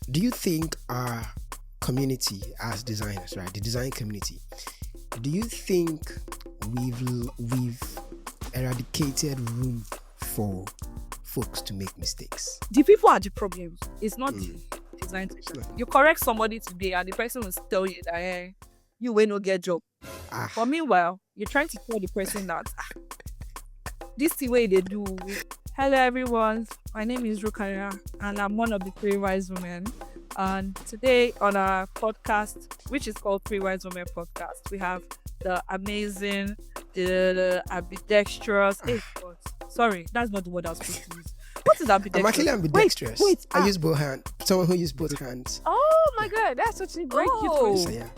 do you think our community as designers, right, the design community, do you think we've eradicated room for folks to make mistakes? The people are the problem. It's not the design It's section. not- You correct somebody today and the person will tell you that you will not get job. Ah, But meanwhile, you're trying to tell the person that this the way they do. Hello everyone, my name is Rukayat and I'm one of the 3 wise women. And today on our podcast, which is called 3 Wise Women Podcast, we have the amazing, the ambidextrous. God, sorry, that's not the word I was supposed to use. What is I'm ambidextrous? actually ambidextrous. Wait, I use both hands. Someone who uses both hands. Oh my god, that's such a great Oh. So yeah,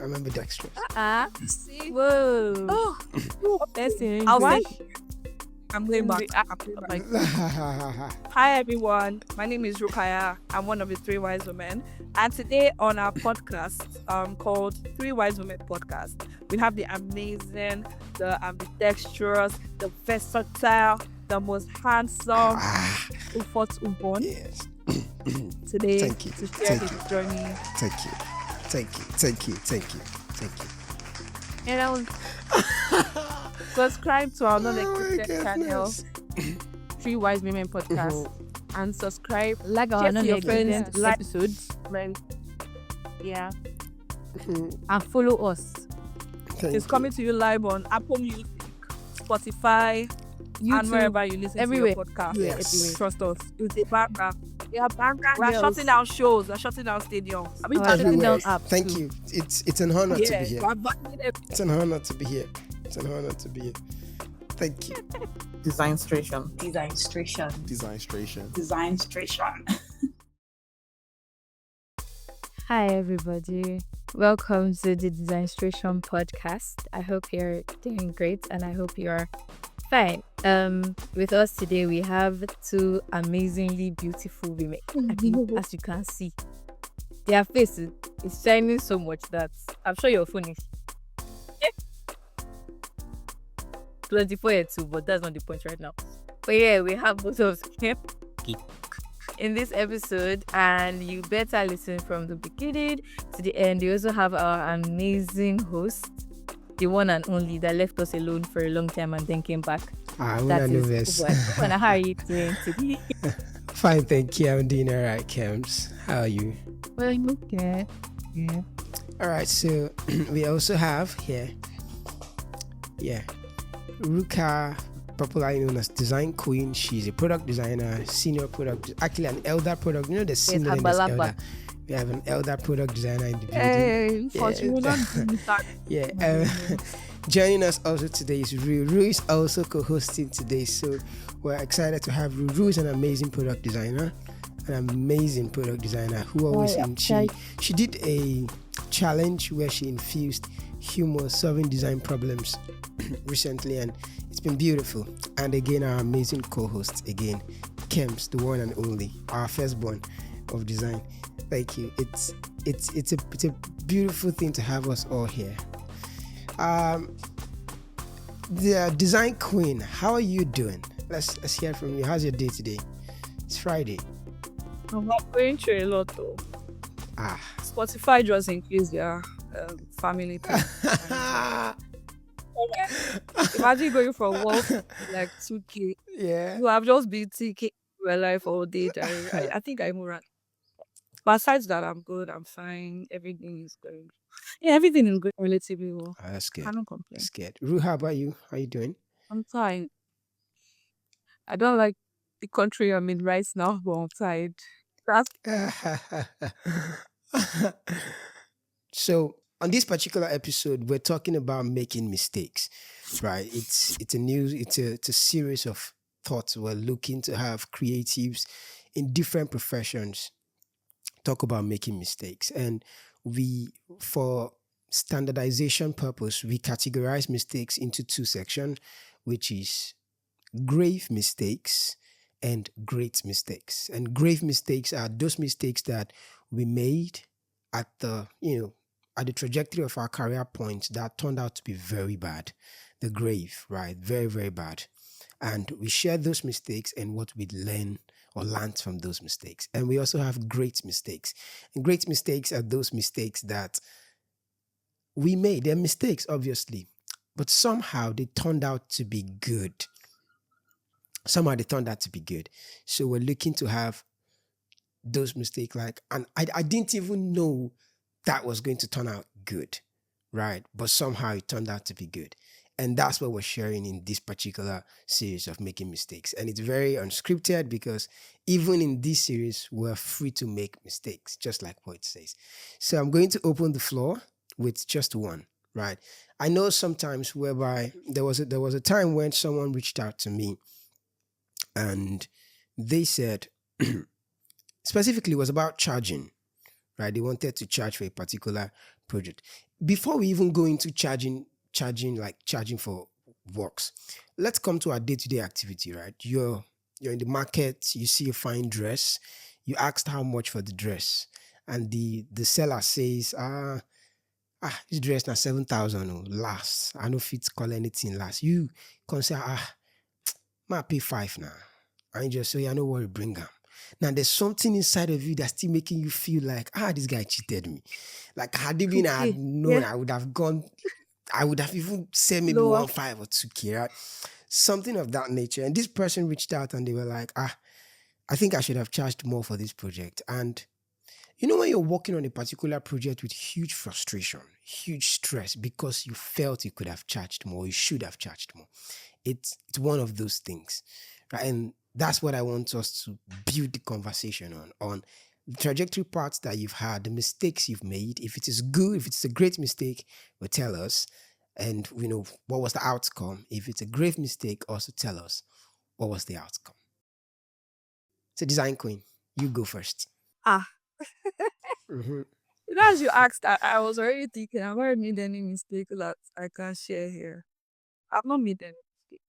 I'm ambidextrous. See? Whoa. Oh, Listen, I'll why? say I'm going back. I'm going back. Ha Hi everyone, my name is Rukayat. I'm one of the 3 wise women, and today on our podcast, called 3 Wise Women Podcast, we have the amazing, the ambidextrous, the versatile, the most handsome Ubon Yes. today Thank you. to share Thank his you. journey. Thank you. And I was subscribe to our Oh my non-existent channel, goodness. 3 Wise Women Podcast. and subscribe. Like Share our to your friends, non-existent like- episodes. Yeah, Mhm. And follow us. Thank it's you. coming to you live on Apple Music, Spotify, and YouTube. wherever you listen everywhere. to your podcast. Yes. Everywhere. Trust us. It's a banger. Yeah, banger. We're Girls. shutting down shows. We're shutting down stadiums. I mean, Our shutting Everywhere. down apps Thank too. you. It's an honor to be here. we're banging everything. It's an honor to be here. It's an honor to be here. Thank you. Designstration. Designstration. Designstration. Designstration. Hi, everybody. Welcome to the Designstration podcast. I hope you're doing great and I hope you're fine. With us today, we have 2 amazingly beautiful women. I think, as you can see, their faces is shining so much that I'm sure your phone is 24 or 2, but that's not the point right now. But yeah, we have both of them in this episode, and you better listen from the beginning to the end. We also have our amazing host, the one and only that left us alone for a long time and then came back. I That wanna know is this. Ubon. Ubon, how are you doing today? Fine, thank you. I'm doing all right, Kems. How are you? Well, okay. Yeah. All right, so we also have here, Ruka, popularly known as Design Queen. She's a product designer, senior product, actually an elder product. You know the senior and there's Agbalagba. elder. We have an elder product designer in the building. Hey, Yeah. but you will not do that. Yeah. Joining us also today is Ru. Ru is also co-hosting today, so we're excited to have Ru. Ru is an amazing product designer, who always she did a challenge where she infused humor solving design problems recently, and it's been beautiful. And again, our amazing co-host again, Kems, the one and only, our firstborn of design. Thank you. It's a beautiful thing to have us all here. The Design Queen, how are you doing? Let's hear from you. How's your day today? It's Friday. I'm going through a lot though. Ah. Spotify just increased their family plan. Imagine going from work like 2K. Yeah. You have just been TK my life all day. I think I'm alright. But aside that, I'm good. I'm fine. Everything is going. Yeah, everything is going relatively well. Oh, that's good. I don't complain. That's good. Ru, how about you? How you doing? I'm fine. I don't like the country I'm in right now, but I'm tired. That's So on this particular episode, we're talking about making mistakes, right? It's a series of thoughts. We're looking to have creatives in different professions talk about making mistakes, and we, for standardization purpose, we categorize mistakes into 2 sections, which is grave mistakes and great mistakes. And grave mistakes are those mistakes that we made at the trajectory of our career point that turned out to be very bad. The grave, right? Very, very bad. And we share those mistakes and what we learn or learns from those mistakes. And we also have great mistakes. And great mistakes are those mistakes that we made. They're mistakes, obviously, but somehow they turned out to be good. Somehow they turned out to be good. So we're looking to have those mistakes like, and I didn't even know that was going to turn out good, right? But somehow it turned out to be good. And that's what we're sharing in this particular series of making mistakes. And it's very unscripted because even in this series, we're free to make mistakes, just like what it says. So I'm going to open the floor with just one, right? I know sometimes whereby there was a time when someone reached out to me and they said specifically it was about charging, right? They wanted to charge for a particular project. Before we even go into charging for works, let's come to our day-to-day activity, right? You're in the market, you see a fine dress, you asked how much for the dress, and the seller says, this dress now 7,000 last. I no fit call anything last. You can say, ma pay five now. And you just say, yeah, no worry, bring them. Now there's something inside of you that's still making you feel like, this guy cheated me. Like had it been I Okay. had known, Yeah. I would have even said maybe Lower. 1.5 or 2K, right? Something of that nature. And this person reached out and they were like, I think I should have charged more for this project. And you know, when you're working on a particular project with huge frustration, huge stress because you felt you could have charged more, you should have charged more. It's one of those things, right? And that's what I want us to build the conversation on the trajectory parts that you've had, the mistakes you've made. If it is good, if it's a great mistake, well, tell us, and you know what was the outcome. If it's a grave mistake, also tell us what was the outcome. So, design queen, you go first. Ah, Mhm. as you asked, I was already thinking, have I made any mistake that I can share here? I've not made any mistake.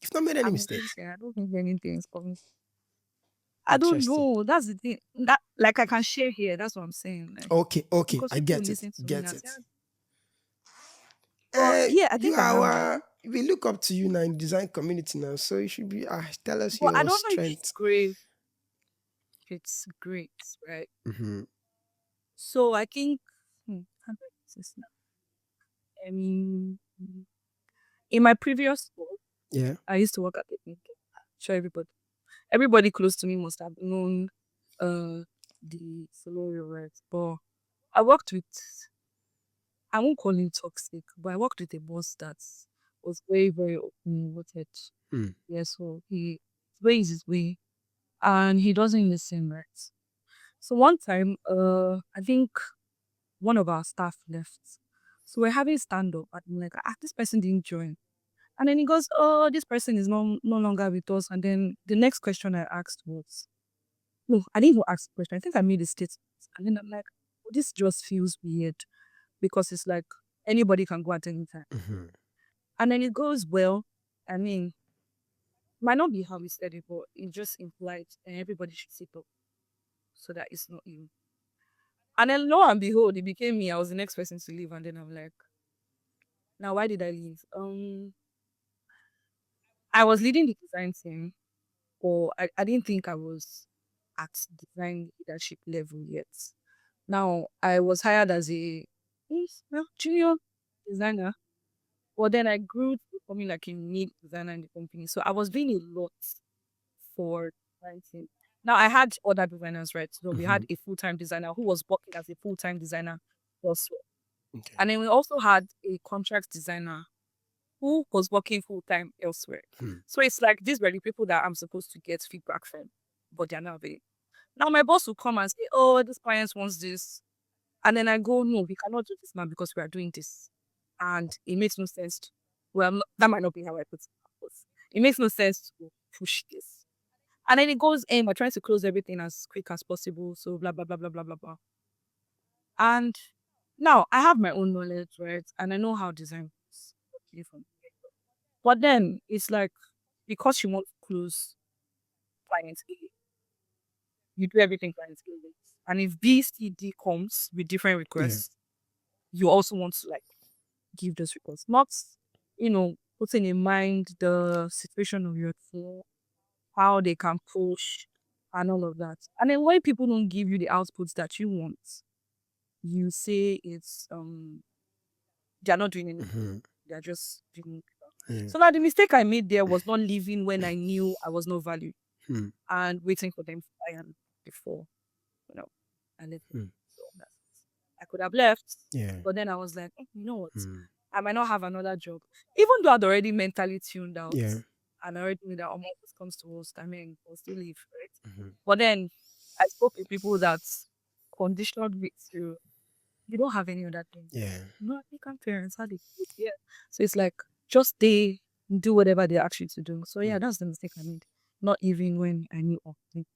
You've not made any I'm mistakes. thinking, I don't think anything is coming. I don't Interesting. know. That's the thing. That like I can share here. That's what I'm saying. Like Okay, because I people get it. listen to me Get and it. say, but yeah, I You think I have. are we look up to you now in the design community now, so you should be tell us But I your don't know if it's strength. great. It's great, right? Hmm. So I think, how do I put this now? I mean, in my previous school, Yeah. I used to work at the clinic. Sure, everybody close to me must have known the scenario, right? But I worked with, I won't call him toxic, but I worked with a boss that was very, very open-hearted. Mm. Yeah, so he ways his way and he doesn't listen, right? So one time, I think one of our staff left. So we're having stand up, and I'm like, this person didn't join. And then he goes, oh, this person is no longer with us. And then the next question I asked was, no, I didn't even ask the question. I think I made a statement. And then I'm like, this just feels weird because it's like anybody can go at any time. Hmm. And then it goes, well, I mean, might not be how we said it, but it just implied and everybody should sit up so that it's not you. And then lo and behold, it became me. I was the next person to leave. And then I'm like, now why did I leave? I was leading the design team, or I didn't think I was at design leadership level yet. Now I was hired as a junior designer, but then I grew to becoming like a lead designer in the company. So I was doing a lot for design team. Now I had other designers, right? So we had Hmm. a full-time designer who was working as a full-time designer also. Okay. And then we also had a contract designer who was working full-time elsewhere. Hmm. So it's like these were the people that I'm supposed to get feedback from, but they're not available. Now my boss will come and say, oh, this client wants this. And then I go, no, we cannot do this now because we are doing this. And it makes no sense. That might not be how I put it. But it makes no sense to push this. And then it goes in, we're trying to close everything as quick as possible. So blah, blah, blah, blah, blah, blah, blah. And now I have my own knowledge, right? And I know how design works. But then it's like, because you want to close client A, you do everything client A wants. And if B, C, D comes with different Yeah. requests, you also want to like give those requests. Not, putting in mind the situation of your team, how they can push. and all of that. And then when people don't give you the outputs that you want, you say it's they're not doing anything. Mhm. They're just doing. Yeah. So now the mistake I made there was not leaving when I knew I was not valued Hmm. and waiting for them to iron before, you know, I left. Hmm. So that's, I could have left, Yeah. but then I was like, you know what? Hmm. I might not have another job. Even though I'd already mentally tuned out Yeah. and I already knew that, oh, my this comes to worst, I mean, I'll still leave, right? Mhm. But then I spoke to people that conditioned me to, you don't have any other thing. Yeah. No African parents had it. Yeah. So it's like, just they do whatever they ask you to do. So yeah, Mm. that's the mistake I made. Not even when I knew of it.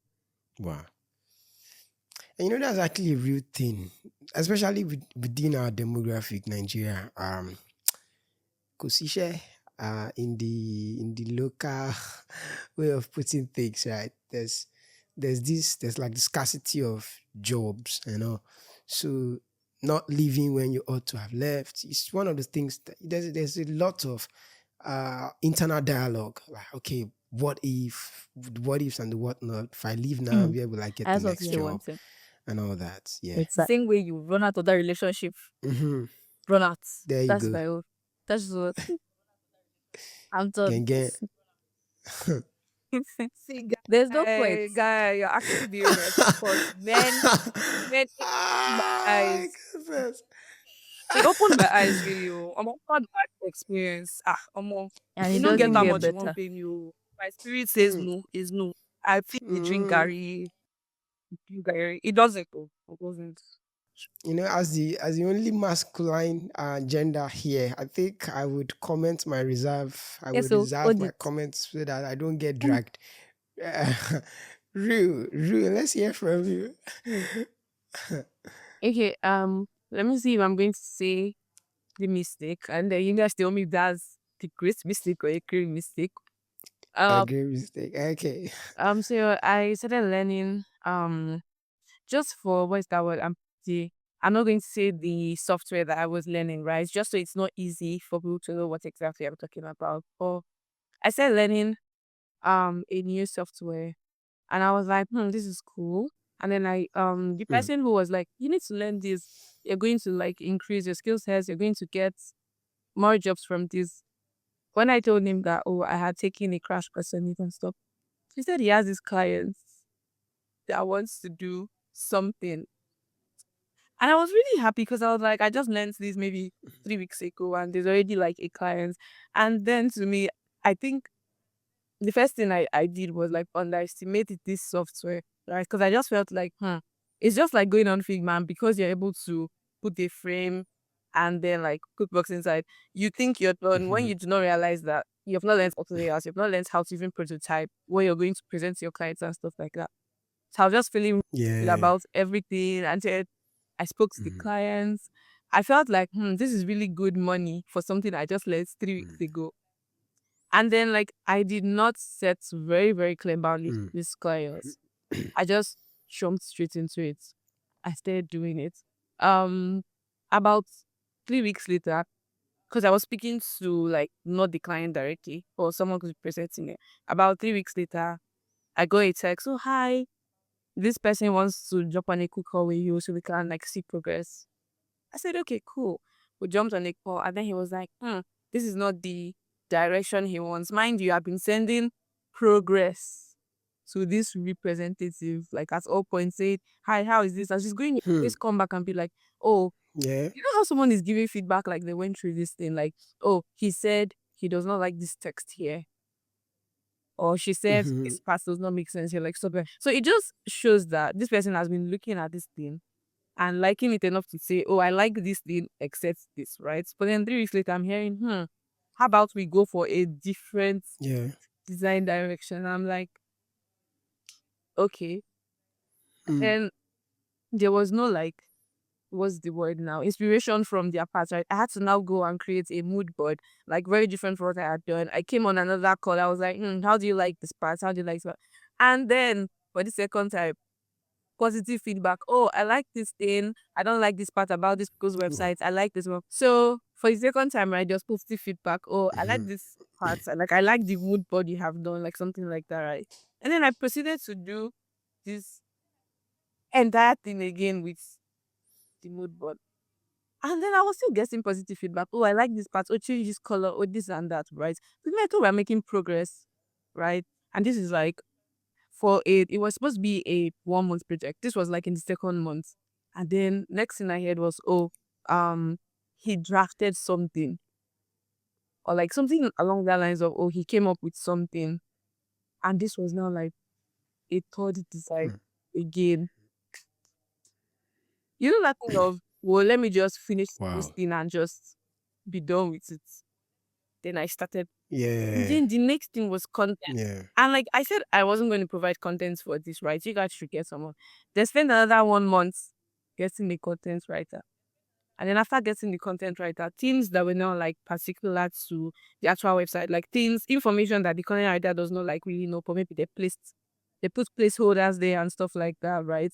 Wow. And that's actually a real thing, especially within our demographic, Nigeria. Kosishe, in the local way of putting things, right? There's like the scarcity of jobs, So not leaving when you ought to have left. It's one of the things that there's a lot of internal dialogue. Like, okay, what ifs and the whatnot. If I leave now, Mm. where will I get the That's what next we job wanted. and all that? Yeah. It's the same way you run out of that relationship. Hmm. Run out. There you That's go. my own. That's what I'm done. Gang gang. See, There's no point. guy, you're actually being right because men, it opened my Ah, eyes. goodness. It opened my eyes really. I'm had bad experience. And You it don't get doesn't that get much you won't better. pay me. My spirit says Mm, no is no. I feel the drink mm. Gary, you Gary. It doesn't go. It doesn't. As the only masculine gender here, I think I would comment my reserve. I Yes, would so reserve my audit. comments so that I don't get dragged. Uh, Rue, let's hear from you. Okay, let me see if I'm going to say the mistake, and then you guys tell me if that's the great mistake or a great mistake. A Uh, great mistake. Okay. so I started learning, just for what's that word? I'm not going to say the software that I was learning, right? Just so it's not easy for people to know what exactly I'm talking about. But I started learning, a new software, and I was like, this is cool. And then the Mm, person who was like, you need to learn this. You're going to like increase your skill sets. You're going to get more jobs from this. When I told him that, oh, I had taken a crash course on it and stuff, he said he has his clients that wants to do something. And I was really happy because I was like, I just learned this maybe 3 weeks ago and there's already like a client. And then to me, I think the first thing I did was like underestimated this software, right? Because I just felt like, it's just like going on Figma, and because you're able to put a frame and then like cookbooks inside, you think you're done when mhm. you do not realize that you've not learned auto layouts, you've not learned how to even prototype, where you're going to present to your clients and stuff like that. So I was just feeling good Yeah. about everything until I spoke to the Mhm, clients. I felt like, this is really good money for something I just learned 3 weeks mm, ago. And then like I did not set very, very clear boundaries mm, with clients. I just jumped straight into it. I started doing it. Um about 3 weeks later, because I was speaking to like not the client directly or someone who's presenting it. About 3 weeks later, I got a text. Oh hi, this person wants to jump on a quick call with you so we can like see progress. I said, okay, cool. We jumped on a call and then he was like, this is not the direction he wants. Mind you, I've been sending progress to this representative, like at all points, saying, hi, how is this? And she's going to hmm. always come back and be like, oh, Yeah. you know how someone is giving feedback like they went through this thing, like, oh, he said he does not like this text here. Or she said Mhm, this part does not make sense here, like so. So it just shows that this person has been looking at this thing and liking it enough to say, oh, I like this thing, except this, right? But then 3 weeks later, I'm hearing, how about we go for a different yeah. design direction? I'm like, okay. Mm, And there was no like, what's the word now? Inspiration from their part, right? I had to now go and create a mood board, like very different from what I had done. I came on another call. I was like, how do you like this part? How do you like this part? And then for the second time, positive feedback. Oh, I like this thing. I don't like this part about this people's wow. websites. I like this one. So for the second time, right, just positive feedback. Oh, I like Mhm, this part. I like the mood board you have done, like something like that, right? And then I proceeded to do. this entire thing again with the mood board. And then I was still getting positive feedback. Oh, I like this part. Oh, change this color. Oh, this and that, right? So then I thought we are making progress, right? And this is like for it was supposed to be a 1 month project. This was like in the second month. And then next thing I heard was, oh, he drafted something or like something along that lines of, oh, he came up with something. And this was now like a third design again. You know that thing of, well, let me just finish this Wow. thing and just be done with it. Then I started. And Yeah. then the next thing was content. Yeah. And like I said, I wasn't going to provide content for this, right? You guys should get someone. They spent another 1 month getting the content writer. And then after getting the content writer, things that were not like particular to the actual website, like things, information that the content writer does not like really know, but maybe they put placeholders there and stuff like that, right?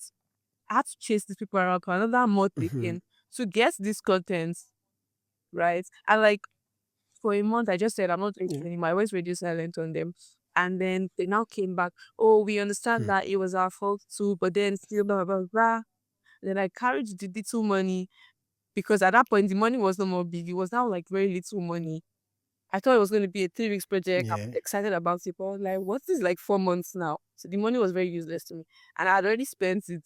I had to chase these people around for another month again to get this content, right? And like for a month, I just said I'm not doing it anymore. I was radio silent on them. And then they now came back. Oh, we understand that it was our fault too, but then still blah blah blah. Blah. Then I carried the little money because at that point the money was no more big. It was now like very little money. I thought it was going to be a 3 weeks project. I'm Yeah. excited about it, but I was like, what's this like 4 months now? So the money was very useless to me. And I had already spent it.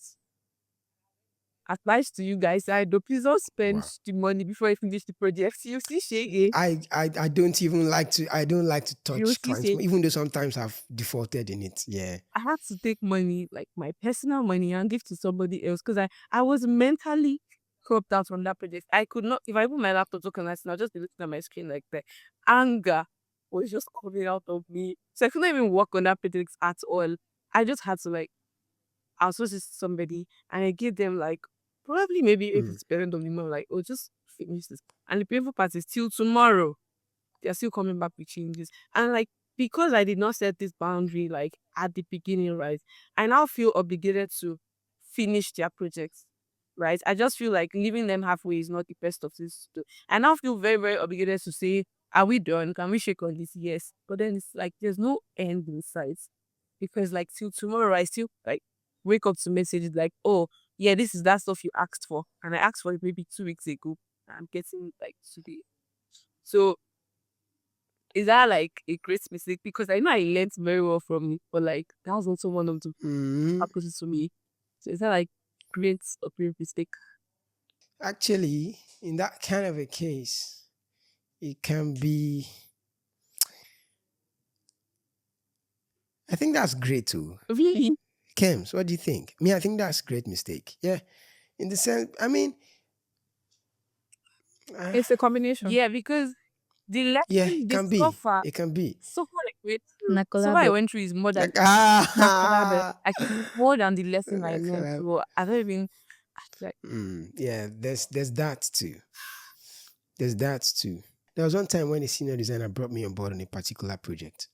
Advice to you guys, I do please don't spend Wow. the money before I finish the project. You see, Shay, I don't even like to you touch see, clients, Shay. even though sometimes I've defaulted in it. Yeah. I had to take money, like my personal money, and give to somebody else because I was mentally cropped out from that project. I could not, if I put my laptop to connect, I'll just be looking at my screen like that. Anger was just coming out of me. So I couldn't even work on that project at all. I just had to like, I was supposed to see somebody and I gave them like, probably maybe 80% of the money, like, oh, just finish this. And the painful part is till tomorrow they're still coming back with changes. And like because I did not set this boundary like at the beginning, right? I now feel obligated to finish their projects. Right. I just feel like leaving them halfway is not the best of this. I now feel very, very obligated to say, are we done? Can we shake on this? Yes. But then it's like there's no end in sight. Because like till tomorrow I still like wake up to messages like, oh yeah, this is that stuff you asked for. And I asked for it maybe 2 weeks ago. I'm getting it like today. So is that like a great mistake? Because I know I learned very well from it, but like that was also one of the happens to me. So is that like great or great mistake? Actually, in that kind of a case, it can be. I think that's great too. Really? Kems, what do you think? Me, I think that's great mistake. Yeah, in the sense, I mean, It's a combination. Yeah, because the yeah, lesson, it the can be. suffer, It can be. suffer like wait, Na suffer I collabo. went through is more than Like, ah, I more than the lesson I like, learned. So I don't even like yeah. There's that too. There's that too. There was one time when a senior designer brought me on board on a particular project.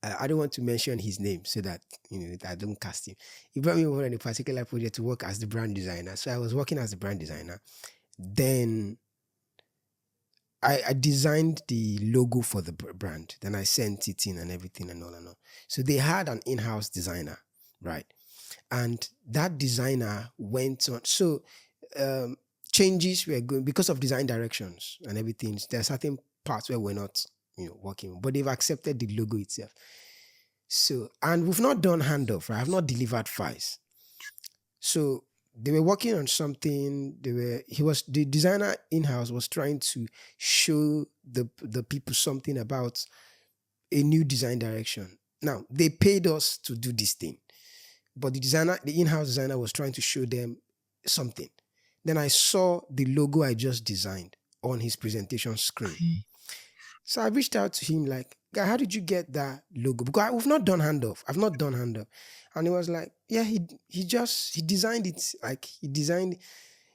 I don't want to mention his name so that I don't cast him. He brought me over on a particular project to work as the brand designer. So I was working as the brand designer. Then I designed the logo for the brand. Then I sent it in and everything and all and all. So they had an in-house designer, right? And that designer went on. So changes were going because of design directions and everything. There are certain parts where we're not, working, but they've accepted the logo itself. So, and we've not done handoff, right? I've not delivered files. So they were working on something. The designer in-house was trying to show the people something about a new design direction. Now they paid us to do this thing, but the in-house designer was trying to show them something. Then I saw the logo I just designed on his presentation screen. So I reached out to him like, guy, how did you get that logo? Because we've not done handoff. I've not done handoff. And he was like, yeah, he designed it. Like he designed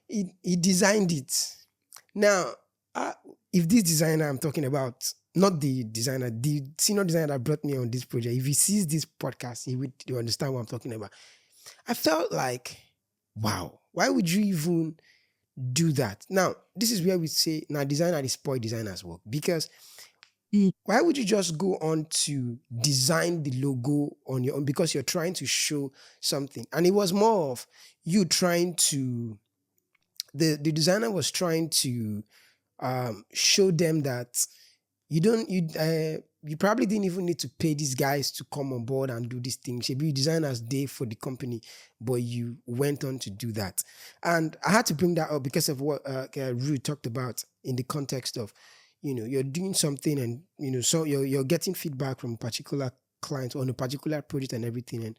it. Now, if this designer I'm talking about, not the designer, the senior designer that brought me on this project, if he sees this podcast, he would understand what I'm talking about. I felt like, wow, why would you even do that? Now, this is where we say, now designer is spoil designers work, because Why would you just go on to design the logo on your own? Because you're trying to show something. And it was more of you trying to, the designer was trying to show them that you probably didn't even need to pay these guys to come on board and do these things. Maybe you design as day for the company, but you went on to do that. And I had to bring that up because of what Rue talked about in the context of, you're doing something and so you're getting feedback from a particular client on a particular project and everything, and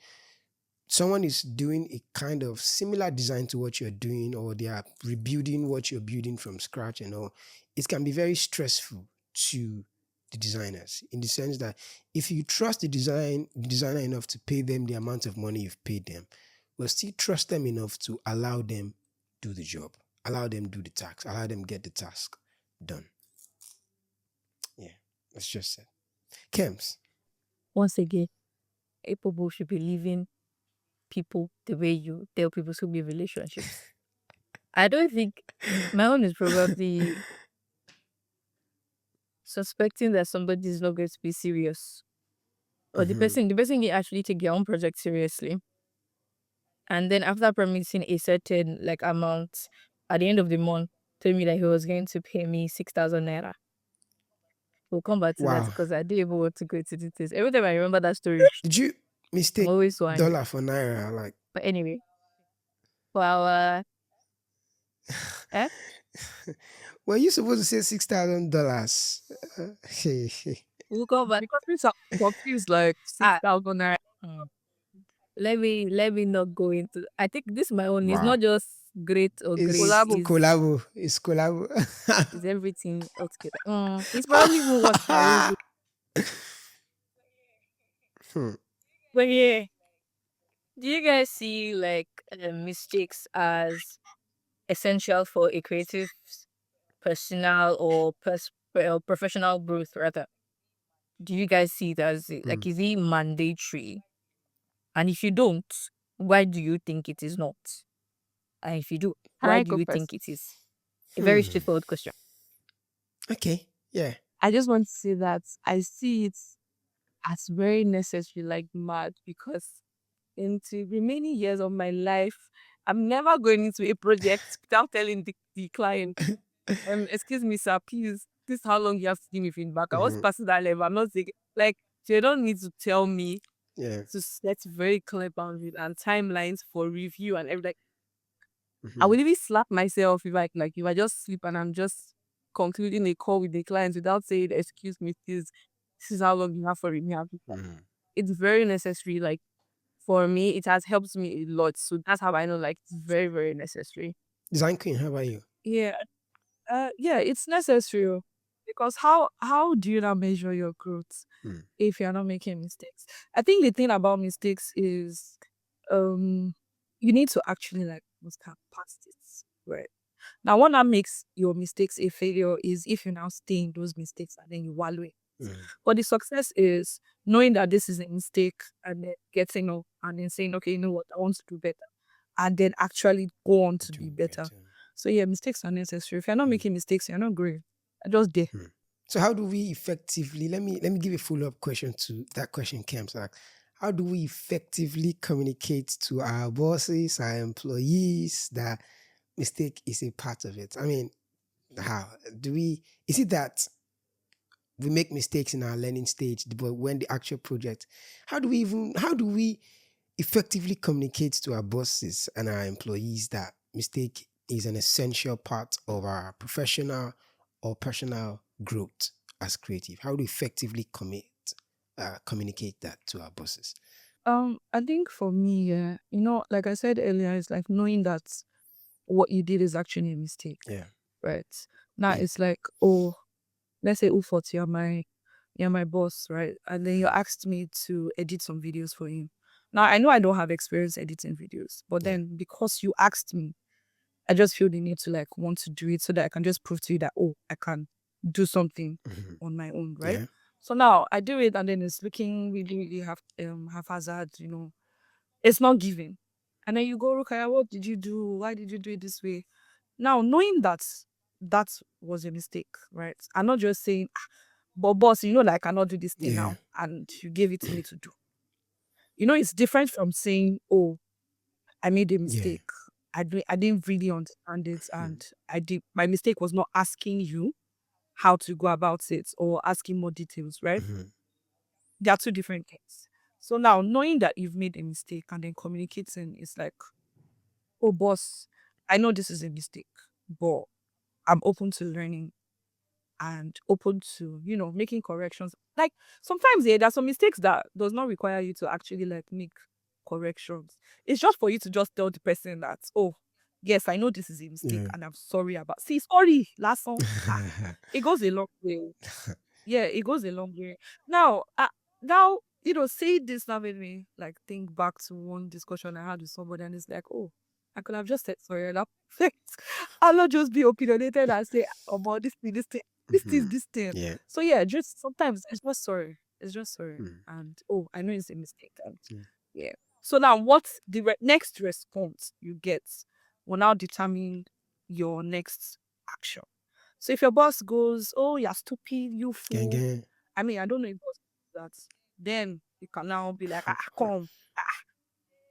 someone is doing a kind of similar design to what you're doing, or they are rebuilding what you're building from scratch and all. It can be very stressful to the designers, in the sense that if you trust the designer enough to pay them the amount of money you've paid them, but still trust them enough to allow them do the job, allow them do the task, allow them get the task done. Yeah, that's just it. Kems. Once again, people should be leaving people the way you tell people to be relationships. I don't think my own is probably suspecting that somebody is not going to be serious, or the person can actually take their own project seriously, and then after promising a certain like amount at the end of the month, told me that he was going to pay me 6,000 naira. We'll come back to that Wow. because I didn't even want to go into details. Every time I remember that story, Did you I'm mistake always so angry. dollar for naira? Like, But anyway, for our eh? were you supposed to say $6,000? We'll come back. Because things are confused like Ah, 6,000 naira. let me not go into. I think this my own is Wow. not just great or great. It's Collabo. collabo. It's collabo. Is everything altogether. It's probably even worse than Rogo. Hmm. But yeah, do you guys see like mistakes as essential for a creative, personal, or professional growth? Rather, do you guys see it as like, is it mandatory? And if you don't, why do you think it is not? And if you do, Can why I do go you first? think it is? A very Hmm. straightforward question. Okay. Yeah. I just want to say that I see it as very necessary, like mad, because into remaining years of my life, I'm never going into a project without telling the client, excuse me, sir, please, this is how long you have to give me feedback. I was passing that level. I'm not saying, like, so you don't need to tell me Yeah. to set very clear boundaries and timelines for review and everything. I Mhm. would even slap myself if I just sleep and I'm just concluding a call with the client without saying, excuse me, please, this is how long you have for review. Mhm. It's very necessary. Like, for me, it has helped me a lot. So that's how I know, like, it's very, very necessary. Design Queen, how about you? Yeah. Yeah, it's necessary. Because how do you now measure your growth Hmm. if you're not making mistakes? I think the thing about mistakes is you need to actually like what's kind past it. Right. Now what that makes your mistakes a failure is if you now stay in those mistakes and then you wallow it. Mhm. But the success is knowing that this is a mistake and then getting up and then saying, okay, you know what, I want to do better. And then actually go on to Do be better. better. So yeah, mistakes are necessary. If you're not making mistakes, you're not growing. You're just there. So how do we effectively, let me give a follow-up question to that question, Kems. Like, how do we effectively communicate to our bosses, our employees, that mistake is a part of it? I mean, how do we, is it that we make mistakes in our learning stage, but when the actual project, how do we effectively communicate to our bosses and our employees that mistake is an essential part of our professional or personal growth as creative? How do we effectively communicate that to our bosses? I think for me, yeah, like I said earlier, it's like knowing that what you did is actually a mistake. Yeah. Right. Now it's like, oh, let's say Ufot, you're my boss, right? And then you asked me to edit some videos for you. Now I know I don't have experience editing videos, but Yeah. then because you asked me, I just feel the need to like want to do it so that I can just prove to you that I can do something Mhm. on my own, right? Yeah. So now I do it and then it's looking really, really haphazard. It's not giving. And then you go, Rukaya, what did you do? Why did you do it this way? Now, knowing that that was a mistake, right? I'm not just saying, But boss, you know that I cannot do this thing Yeah. now, and you gave it to me to do. You know, it's different from saying, "Oh, I made a Yeah. mistake. I didn't really understand it, Mhm. and I did. My mistake was not asking you how to go about it or asking more details, right? Mhm. They are two different things. So now, knowing that you've made a mistake and then communicating is like, oh, boss, I know this is a mistake, but I'm open to learning and open to, making corrections. Like sometimes, yeah, there's some mistakes that does not require you to actually like make corrections. It's just for you to just tell the person that, oh, yes, I know this is a mistake Yeah. and I'm sorry about. See, sorry, last song. It goes a long way. Yeah, it goes a long way. Now, now, say this now made me like think back to one discussion I had with somebody, and it's like, oh, I could have just said sorry and perfect. I'll not just be opinionated and say, oh, about this is Mhm. this thing. Yeah. So yeah, just sometimes it's just sorry. It's just sorry. Mhm. And oh, I know it's a mistake. And Yeah. yeah. So now what's the next response you get will now determine your next action. So if your boss goes, "Oh, you're stupid, you Gang fool," gang. I mean, I don't know if boss does that. Then you can now be like, come,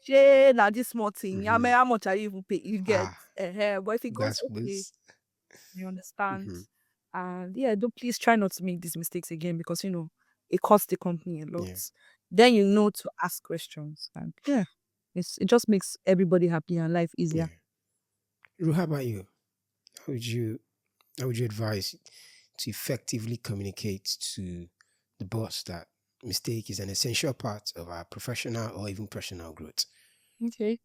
shey now this small thing. Yeah, Mhm. man, how much are you even pay? You get, Ah, but if it goes, that's okay, was. you understand, Mhm. and yeah, don't please try not to make these mistakes again because it costs the company a lot. Yeah. Then you know to ask questions, and yeah, it just makes everybody happy and life easier. Yeah. Ru, how about you? How would you how would you advise to effectively communicate to the boss that mistake is an essential part of our professional or even personal growth? Okay.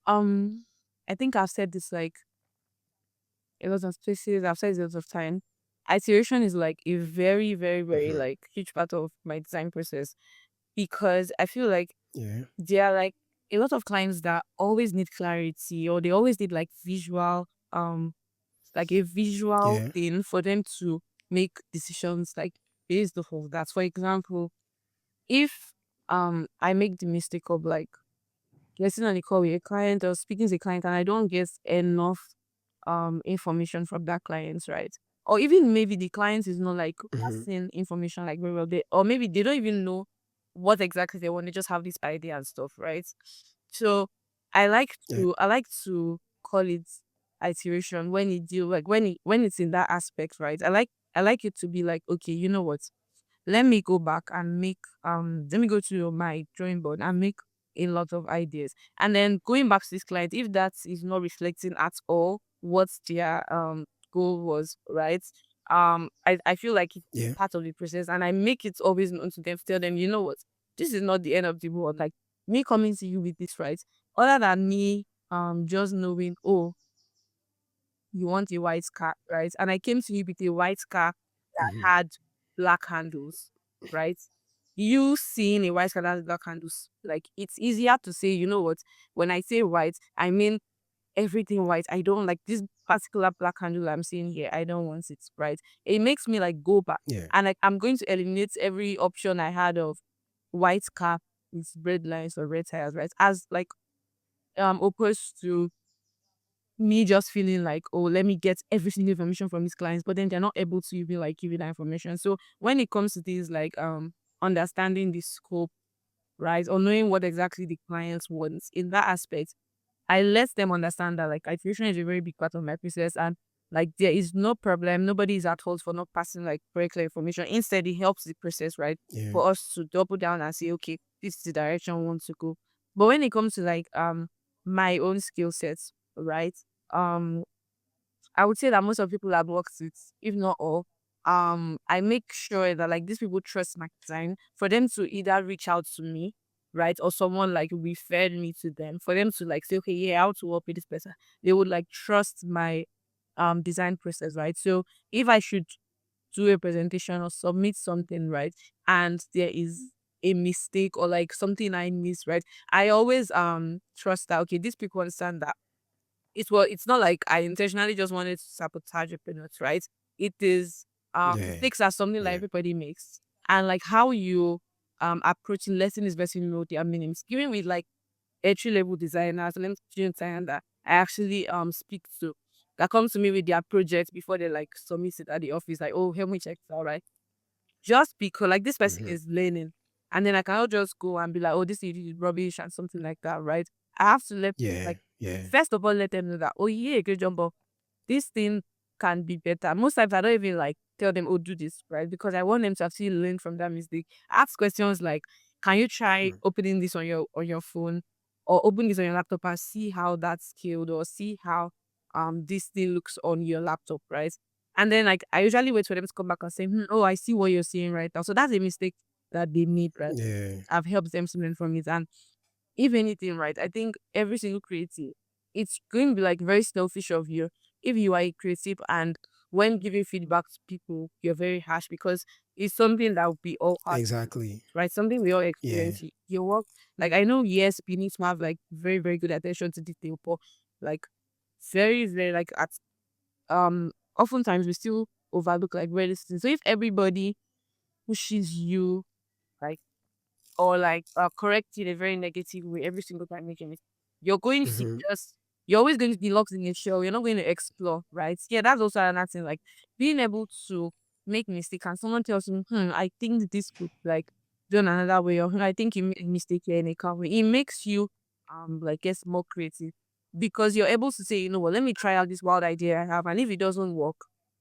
Um, I think I've said this like a lot of places. I've said it a lot of time. Iteration is like a very, very, very Mhm. like huge part of my design process because I feel like Yeah. there are like a lot of clients that always need clarity or they always need like a visual Yeah. thing for them to make decisions like based off of that. For example, if I make the mistake of like getting on a call with a client or speaking to a client and I don't get enough information from that client, right? Or even maybe the client is not like Mhm. passing information like very well. Or maybe they don't even know what exactly they want. They just have this idea and stuff, right? So Yeah. I like to call it iteration when it deal like when it's in that aspect, right? I like it to be like, okay, you know what? Let me go back and make let me go to my drawing board and make a lot of ideas. And then going back to this client, if that is not reflecting at all what their goal was, right? I feel like it's Yeah. part of the process and I make it always known to them, tell them, you know what, this is not the end of the world. Like me coming to you with this, right? Other than me just knowing, oh, you want a white car, right? And I came to you with a white car that Mhm. had black handles, right? You seeing a white car that has black handles, like it's easier to say, you know what? When I say white, I mean everything white. I don't like this particular black handle I'm seeing here. I don't want it, right? It makes me like go back Yeah. and like I'm going to eliminate every option I had of white car with red lines or red tires, right? As like opposed to me just feeling like, oh, let me get every single information from these clients, but then they're not able to even like give you that information. So when it comes to these like understanding the scope, right, or knowing what exactly the clients wants in that aspect, I let them understand that like iteration is a very big part of my process and like there is no problem. Nobody is at fault for not passing like very clear information. Instead, it helps the process, right? Yeah. For us to double down and say, okay, this is the direction we want to go. But when it comes to like my own skill sets, right? Um I would say that most of people I've worked with, if not all, I make sure that like these people trust my design for them to either reach out to me, right, or someone like referred me to them for them to like say, okay, yeah, how to work with this person. They would like trust my design process, right? So if I should do a presentation or submit something, right, and there is a mistake or like something I miss, right, I always trust that okay, these people understand that it's not like I intentionally just wanted to sabotage a peanut, right? It is Yeah. mistakes are something like Yeah. everybody makes. And like how you approach lesson is very know their meanings. Given with like entry level designers and designer that I actually speak to that come to me with their project before they like submit it at the office, like, oh, help me check it out, right? just because like this person Mm-hmm. is learning, and then I cannot just go and be like, oh, this is rubbish and something like that, right? I have to let Yeah, like yeah, first of all let them know that, oh yeah, great job, but this thing can be better. Most times I don't even like tell them, oh, do this, right? Because I want them to actually learn from that mistake. Ask questions like, can you try mm, opening this on your phone or open this on your laptop and see how that's scaled or see how this thing looks on your laptop, right? And then like I usually wait for them to come back and say, oh, I see what you're saying right now. So that's a mistake that they made, right? yeah, I've helped them to learn from it. And if anything, right, I think every single creative, it's going to be like very selfish of you if you are a creative and when giving feedback to people, you're very harsh because it's something that we all have to, exactly. right? Something we all Yeah, experience. Your work, like I know, yes, we need to have like very, very good attention to detail, but like very, very like at oftentimes we still overlook like very little things. So if everybody pushes you like or like correct in a very negative way every single time making it, you're going to mm-hmm. just you're always going to be locked in a shell. You're not going to explore, right? Yeah, that's also another thing. Like being able to make mistake and someone tells you, I think this could like done another way, or I think you made a mistake here in a car way. It makes you like guess more creative because you're able to say, you know what, let me try out this wild idea I have, and if it doesn't work,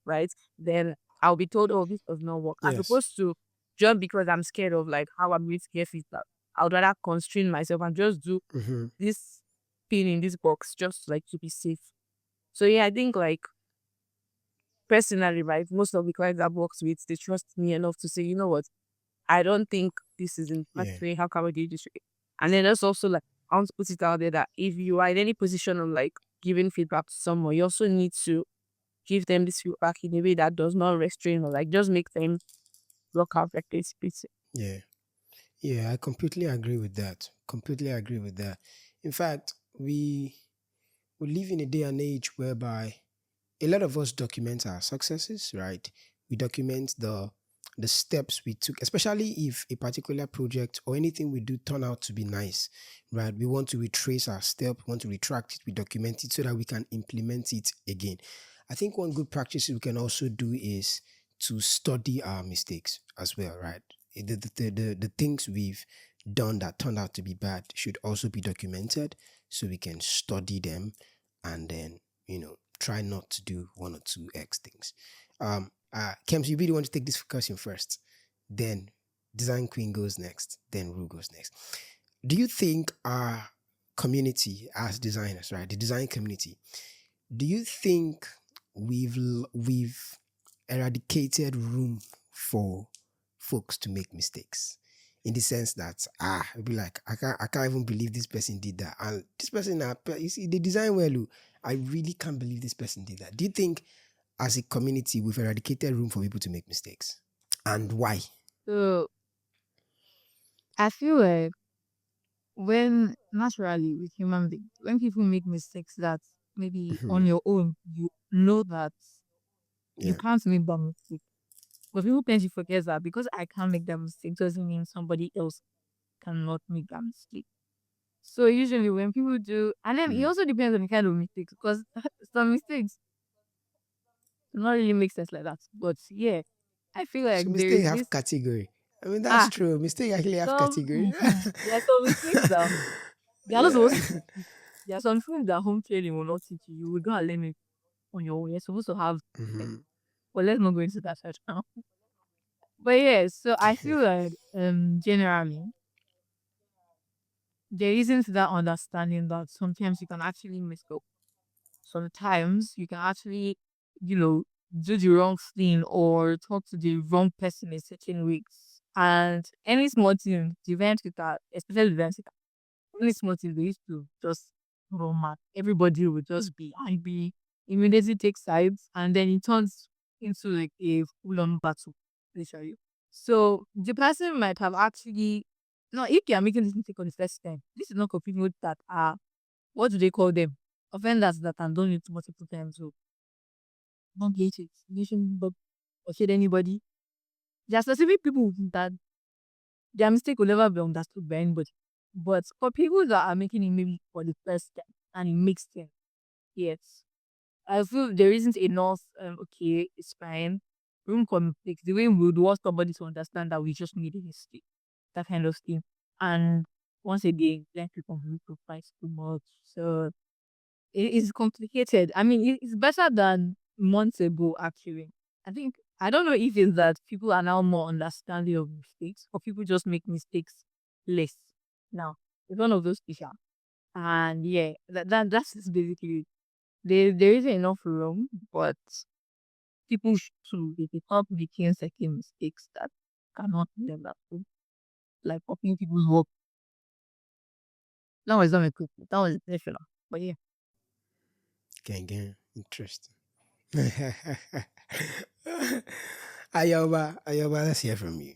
right, then I'll be told, oh, this does not work, as Yes, opposed to just because I'm scared of like how I'm going to get feedback. I would rather constrain myself and just do mm-hmm. this pin in this box just like to be safe. So yeah, I think like personally, right, most of the clients I've worked with, they trust me enough to say, you know what, I don't think this is in the Yeah, way. How can we do this way? And then there's also like I want to put it out there that if you are in any position of like giving feedback to someone, you also need to give them this feedback in a way that does not restrain or like just make them block out their creativity. yeah, yeah. I completely agree with that. Completely agree with that. In fact, we live in a day and age whereby a lot of us document our successes, right? We document the steps we took, especially if a particular project or anything we do turn out to be nice, right? We want to retrace our step, want to retract it, we document it so that we can implement it again. I think one good practice we can also do is to study our mistakes as well, right? The things we've done that turned out to be bad should also be documented so we can study them and then, try not to do one or two X things. Kems, you really want to take this question first, then Design Queen goes next, then Ru goes next. Do you think our community as designers, right, the design community, do you think we've eradicated room for folks to make mistakes? In the sense that it'll be like I can't even believe this person did that, and this person you see they design well. Oh, I really can't believe this person did that. Do you think as a community we've eradicated room for people to make mistakes, and why? So I feel like when naturally with human beings, when people make mistakes that maybe on Mhm. your own, you know that you Yeah. can't make that mistake. But people tend to forget that because I can't make that mistake doesn't mean somebody else cannot make that mistake. So usually when people do, and then it Mm. also depends on the kind of mistakes because some mistakes do not really make sense like that. But yeah, I feel So like there mistake is have this category. I mean that's ah true. Mistake actually have category. there are some mistakes that they are not supposed Yeah. to teach you. There are some things that home training will not teach you. You will go and learn it on your own. You're supposed to have like, Mhm. well, let's not go into that right now. But yeah, so I feel like generally there isn't that understanding that sometimes you can actually mess up. Sometimes you can actually, you know, do the wrong thing or talk to the wrong person in certain weeks. And any small thing, the event with that, especially the event with that, any small thing they used to just run mad. Everybody would just be angry, immediately take sides, and then it turns into like a full on battle, literally. So the person might have actually no, if you are making this mistake on the first time, this is not for people that are what do they call them? Offenders that have done it multiple times. So don't get it. You shouldn't shade anybody. There are specific people that their mistake will never be understood by anybody. But for people that are making it maybe for the first time and it makes sense, yes. I feel there isn't enough okay, it's fine. room for mistakes. The way we would want somebody to understand that we just made a mistake, that kind of thing. And once again, learn to compromise too much. So it is complicated. I mean, it's better than months ago, actually. I think, I don't know if it's that people are now more understanding of mistakes or people just make mistakes less now. It's one of those issues. And yeah, that's just basically, there isn't enough room, but people should be up making second mistakes that cannot be developed. Like copying people's work. That was not a good. That was intentional. But yeah. Gang, interesting. Ayoba, let's hear from you.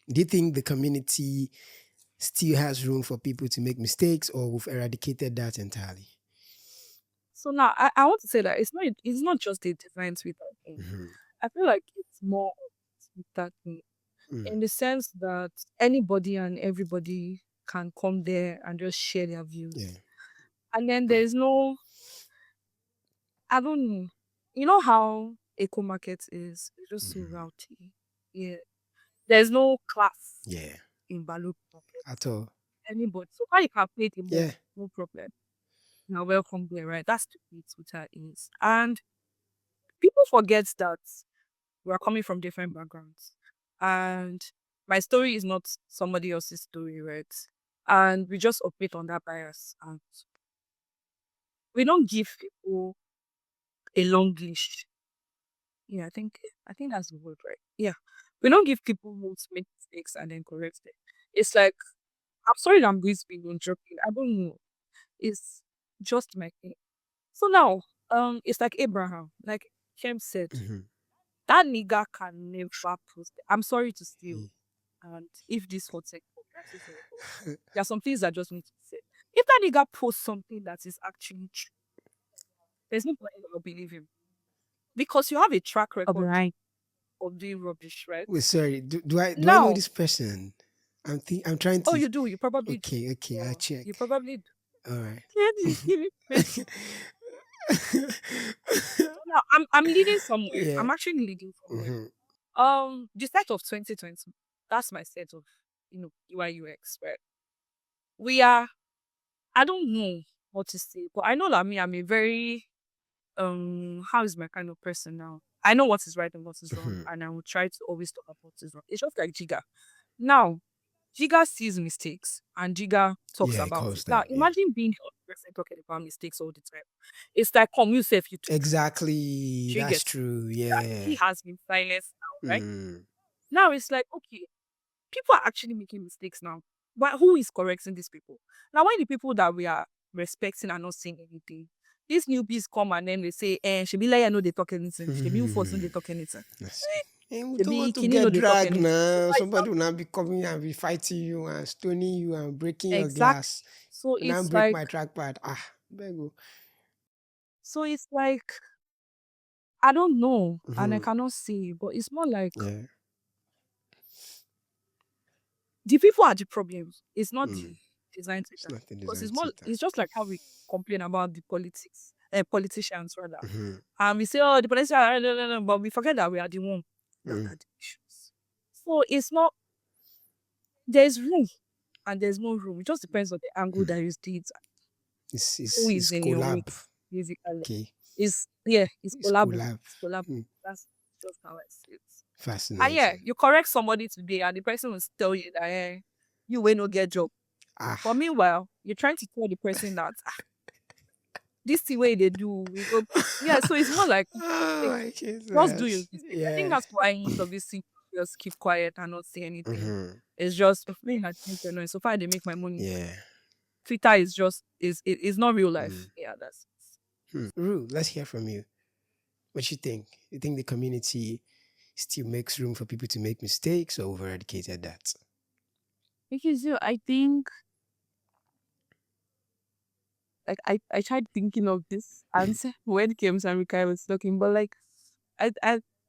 Do you think the community still has room for people to make mistakes, or we've eradicated that entirely? So now I want to say that it's not just the design Twitter thing. Mhm. I feel like it's more of Twitter thing Mm. in the sense that anybody and everybody can come there and just share their Yeah. views. And then there's no, I don't know. You know how eco market is? It's just so Mhm. rowdy. Yeah. There's no class Yeah. in Balut market. At all. Anybody. So far you can play the Yeah. more, no problem. You're welcome there, right? That's the way Twitter is. And people forget that we're coming from different backgrounds. And my story is not somebody else's story, right? And we just operate on that bias. And we don't give people a long leash. Yeah, I think that's the word, right? Yeah. We don't give people room to make mistakes and then correct it. It's like, I'm sorry that I'm going to be joking. I don't know. It's just my thing. So now, it's like Abraham, like Kems said, Mhm. that nigga can never post. I'm sorry to steal. Mm. And if this hot tech, I'm so sorry, but there are some things I just need to say. If that nigga posts something that is actually true, there's no point I'll believe him because you have a track Of the record right. of doing rubbish, right? Wait, sorry. Do I know Now, this person? I'm trying oh, to. you do. You probably do. Okay. I'll check. You probably do. All right. Can't you give it space? So now, I'm leading somewhere. Yeah. I'm actually leading somewhere. Hmm. The set of 2020. That's my set of UI UX. Right? We are. I don't know what to say, but I know that I'm a very how is my kind of person now. I know what is right and what is wrong, Hmm. and I will try to always talk about what is wrong. It's just like Jiga. Now, Jiga sees mistakes and Jiga talks Yeah, it about calls it. Now, them. Yeah. imagine being a person talking about mistakes all the time. It's like, come, you say if you talk. Exactly. Do you That's get? true. That Yeah. he has been silenced now, right? Mm. Now it's like, okay, people are actually making mistakes now. But who is correcting these people? Now, when the people that we are respecting are not saying anything, these newbies come and then they say, she be like, I know they talk anything. She be who force no they talk anything. Yes. And we She don't be want to kini no get they talk dragged anything. So now. why is Somebody will now be coming and be fighting you and stoning you and breaking that your exact? glass. So And now it's break like, my trackpad. Bego. so it's like, I don't know, and I Hmm. cannot say, but it's more like Yeah. the people are the problems. It's not the Mm. design It's Twitter. not the Because design it's more, Twitter. it's just like how we complain about the politicians rather. Hmm. And we say, oh, the politicians, no, but we forget that we are the one that Mm. are the issues. So it's not, there's room and there's no room. It just depends on the angle Mm. that you see it, It's, who it's, is it's in your collab. mix, basically. Okay. It's It's collabo. collab. It's collabo. Mm. That's just how I see it. And yeah, Fascinating. you correct somebody today and the person will tell you that you will not get job. Ah. But meanwhile, you're trying to tell the person that this the way they do. Yeah, so it's more like Oh like, my just do your goodness. mistake. I think Yeah. that's why most of these people just keep quiet and not say anything. Hmm. It's just if me I think noise. So far they make my money. Yeah. Twitter is just is not real life. Mm. Yeah, that's Rue, let's hear from you. What you think? You think the community still makes room for people to make mistakes, or we've eradicated that? Because I think, like, I tried thinking of this answer when Kems and Rukayat was talking, but like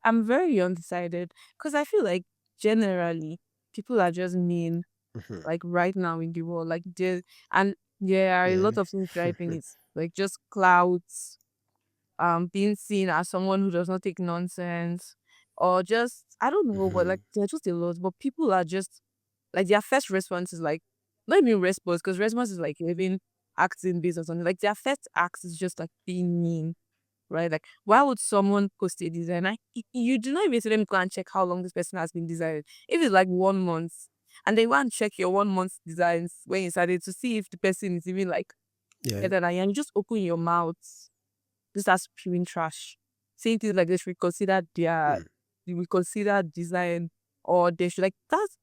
I'm very undecided because I feel like generally people are just mean, Mhm. like right now in the world, like there are a Yeah. lot of things driving it, like just clouds, being seen as someone who does not take nonsense, or just I don't know, but like Mhm. they're just a lot. But people are just like their first response is like not even response, because response is like even acting based on something. Like their first act is just like being mean, right? Like why would someone post a design? You do not even say, let me go and check how long this person has been designing. If it's like 1 month, and they want to check your 1 month designs when you started to see if the person is even like Yeah. better than you, and you just open your mouth, just as spewing trash, saying things like they should reconsider Mm. they reconsider design, or they should like that's.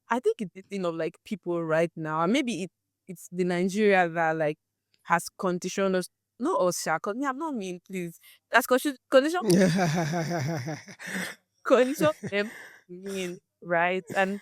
I think it's the thing of like people right now, and maybe it's the Nigeria that like has conditioned us. Not us, sha, 'cause me, I'm not mean, please. That's condition them mean, right? And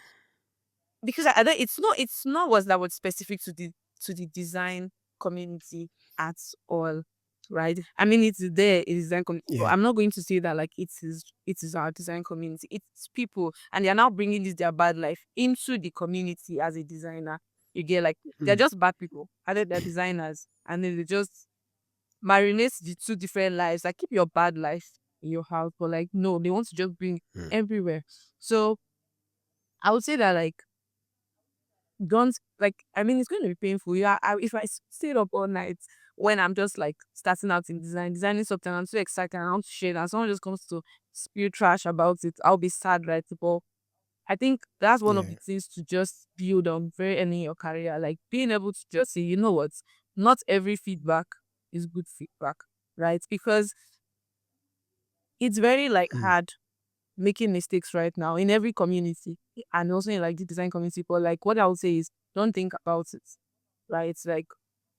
because I don't, it's not was that was specific to the design community at all, right? I mean, it's there, it is design community, but Yeah. I'm not going to say that like it is our design community. It's people, and they are now bringing this their bad life into the community as a designer. You get like they're Mm. just bad people, and then they're designers, and then they just marinate the two different lives. Like keep your bad life in your house, but like no, they want to just bring Mm. everywhere. So I would say that like don't like I mean it's going to be painful. Yeah, if I stayed up all night when I'm just like starting out in designing something, I'm so excited and I want to share it, and someone just comes to spew trash about it, I'll be sad, right? But I think that's one of Yeah. the things to just build on very early in your career, like being able to just say, you know what, not every feedback is good feedback, right? Because it's very like Mm. hard making mistakes right now in every community, and also in like the design community. But like what I would say is don't think about it, right? It's like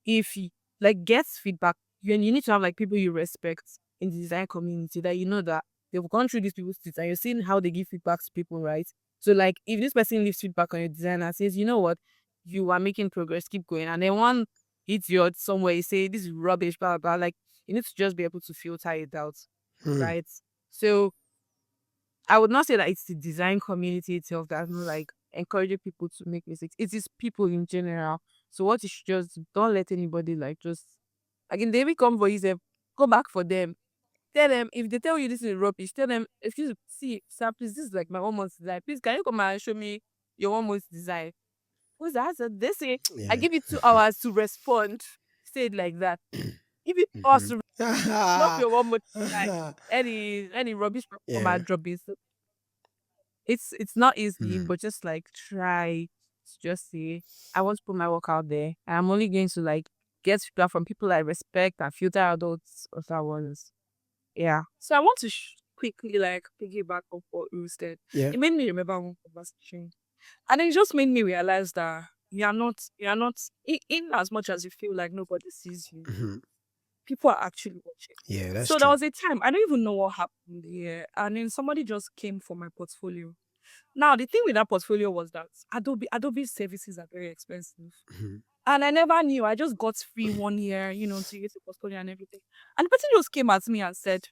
if you like get feedback, you need to have like people you respect in the design community that you know that they've gone through these people's things and you're seeing how they give feedback to people, right? So like if this person leaves feedback on your design and says, you know what, you are making progress, keep going, and then one hits you somewhere, you say this is rubbish, blah blah blah. Like you need to just be able to filter it out, Mm. right? So I would not say that it's the design community itself that's not like encouraging people to make mistakes. It is people in general. So what you should just do, don't let anybody like just like in they come for you, say, go back for them. Tell them if they tell you this is rubbish, tell them, excuse me, see, sir, please, this is like my 1 month design. Please, can you come and show me your 1 month design? Who's that? So they say I Yeah. give you 2 hours to respond. Say it like that. Give you 2 hours Mhm. to drop your 1 month design. Any rubbish come Yeah. and drop it. It's not easy, Mm. but just like try to just say, I want to put my work out there. And I'm only going to like get feedback from people I respect and filter out those other ones. Yeah. So I want to quickly like piggyback off what you said. Yeah. It made me remember one conversation, and it just made me realize that you're not in as much as you feel like nobody sees you. Mhm. People are actually watching. Yeah, that's So there true. was a time I don't even know what happened here, and then somebody just came for my portfolio. Now the thing with that portfolio was that Adobe services are very expensive. Mhm. And I never knew. I just got free 1 year, to use the portfolio and everything. And the person just came at me and said,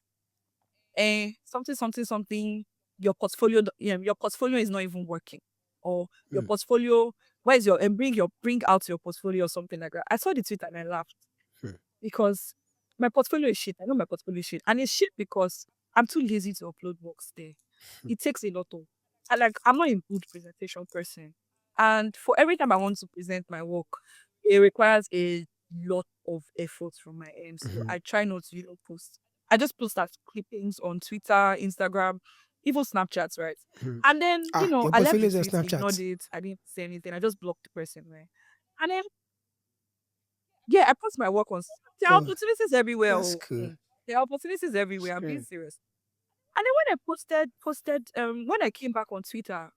something, something, something, your portfolio is not even working. Or your Mm. portfolio, where is your, and bring out your portfolio or something like that. I saw the tweet and I laughed Mm. because my portfolio is shit. I know my portfolio is shit. And it's shit because I'm too lazy to upload works there. It takes a lot of, I'm not a good presentation person. And for every time I want to present my work, it requires a lot of effort from my end. So Mhm. I try not to, post. I just post as clippings on Twitter, Instagram, even Snapchats, right? Mhm. And then, Your I left portfolio the is on tweet, ignored Snapchat. it. I didn't say anything. I just blocked the person, right? And then, yeah, I post my work on. There are Oh, opportunities everywhere. that's Oh, cool. there are opportunities everywhere. I'm being Sure. serious. And then when I posted, when I came back on Twitter,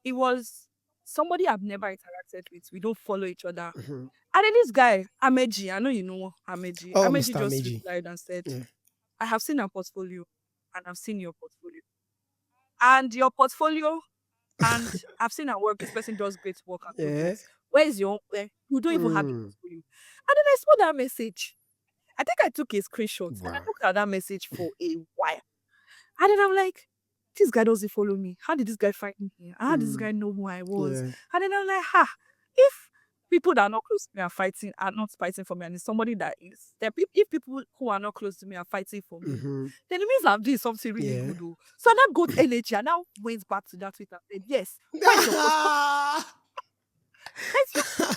it was somebody I've never interacted with. We don't follow each other. Mhm. And then this guy, Ameji, I know you know Ameji. Oh, Ameji Mr. just Meiji. replied and said, Yeah. I have seen a portfolio and I've seen your portfolio. And your portfolio, and I've seen her work. This person does great work at good Yeah. works. Where is your where? You don't even have a Mm. portfolio. And then I saw that message. I think I took a screenshot and I Wow. looked at that message for a while. And then I'm like, this guy doesn't follow me. How did this guy find me here? How did this Mm. guy know who I was? Yeah. And then I'm like, ha, if people that are not close to me are not fighting for me, and it's somebody that is. If people who are not close to me are fighting for me, Mm-hmm. then it means I'm doing something really Yeah. good. Oh. So that good energy, I now went back to that tweet and said, yes, where's your post? Where's your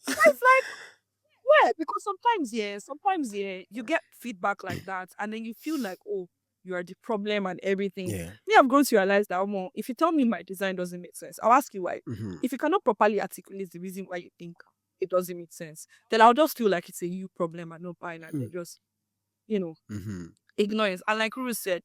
It's like, where? Because sometimes, you get feedback like that, and then you feel like, oh, you are the problem and everything. Yeah. Me, I've grown to realize that, if you tell me my design doesn't make sense, I'll ask you why. Mm-hmm. If you cannot properly articulate the reason why you think it doesn't make sense, then I'll just feel like it's a you problem and not mine, and then just, you know, Mm-hmm. ignorance. And like Ruru said,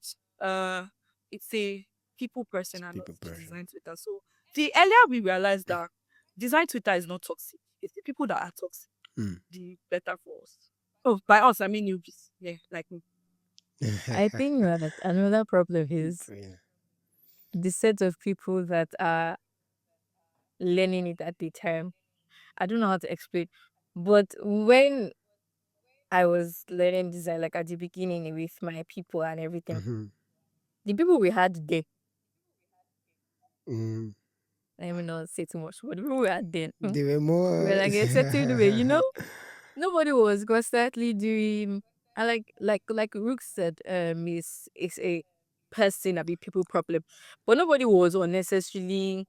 it's a people person and not People the pressure. design Twitter. So the earlier we realize that design Twitter is not toxic, it's the people that are toxic, Mm. the better for us. Oh, by us, I mean newbies. Yeah, like me. I think that another problem is Yeah. the set of people that are learning it at the time. I don't know how to explain, but when I was learning design, like at the beginning with my people and everything, Mm-hmm. the people we had there, Mm. let me not say too much, but the people we had there, They were we more. were like a certain way, nobody was constantly doing. I like Rook said, is a person, a big people problem, but nobody was unnecessarily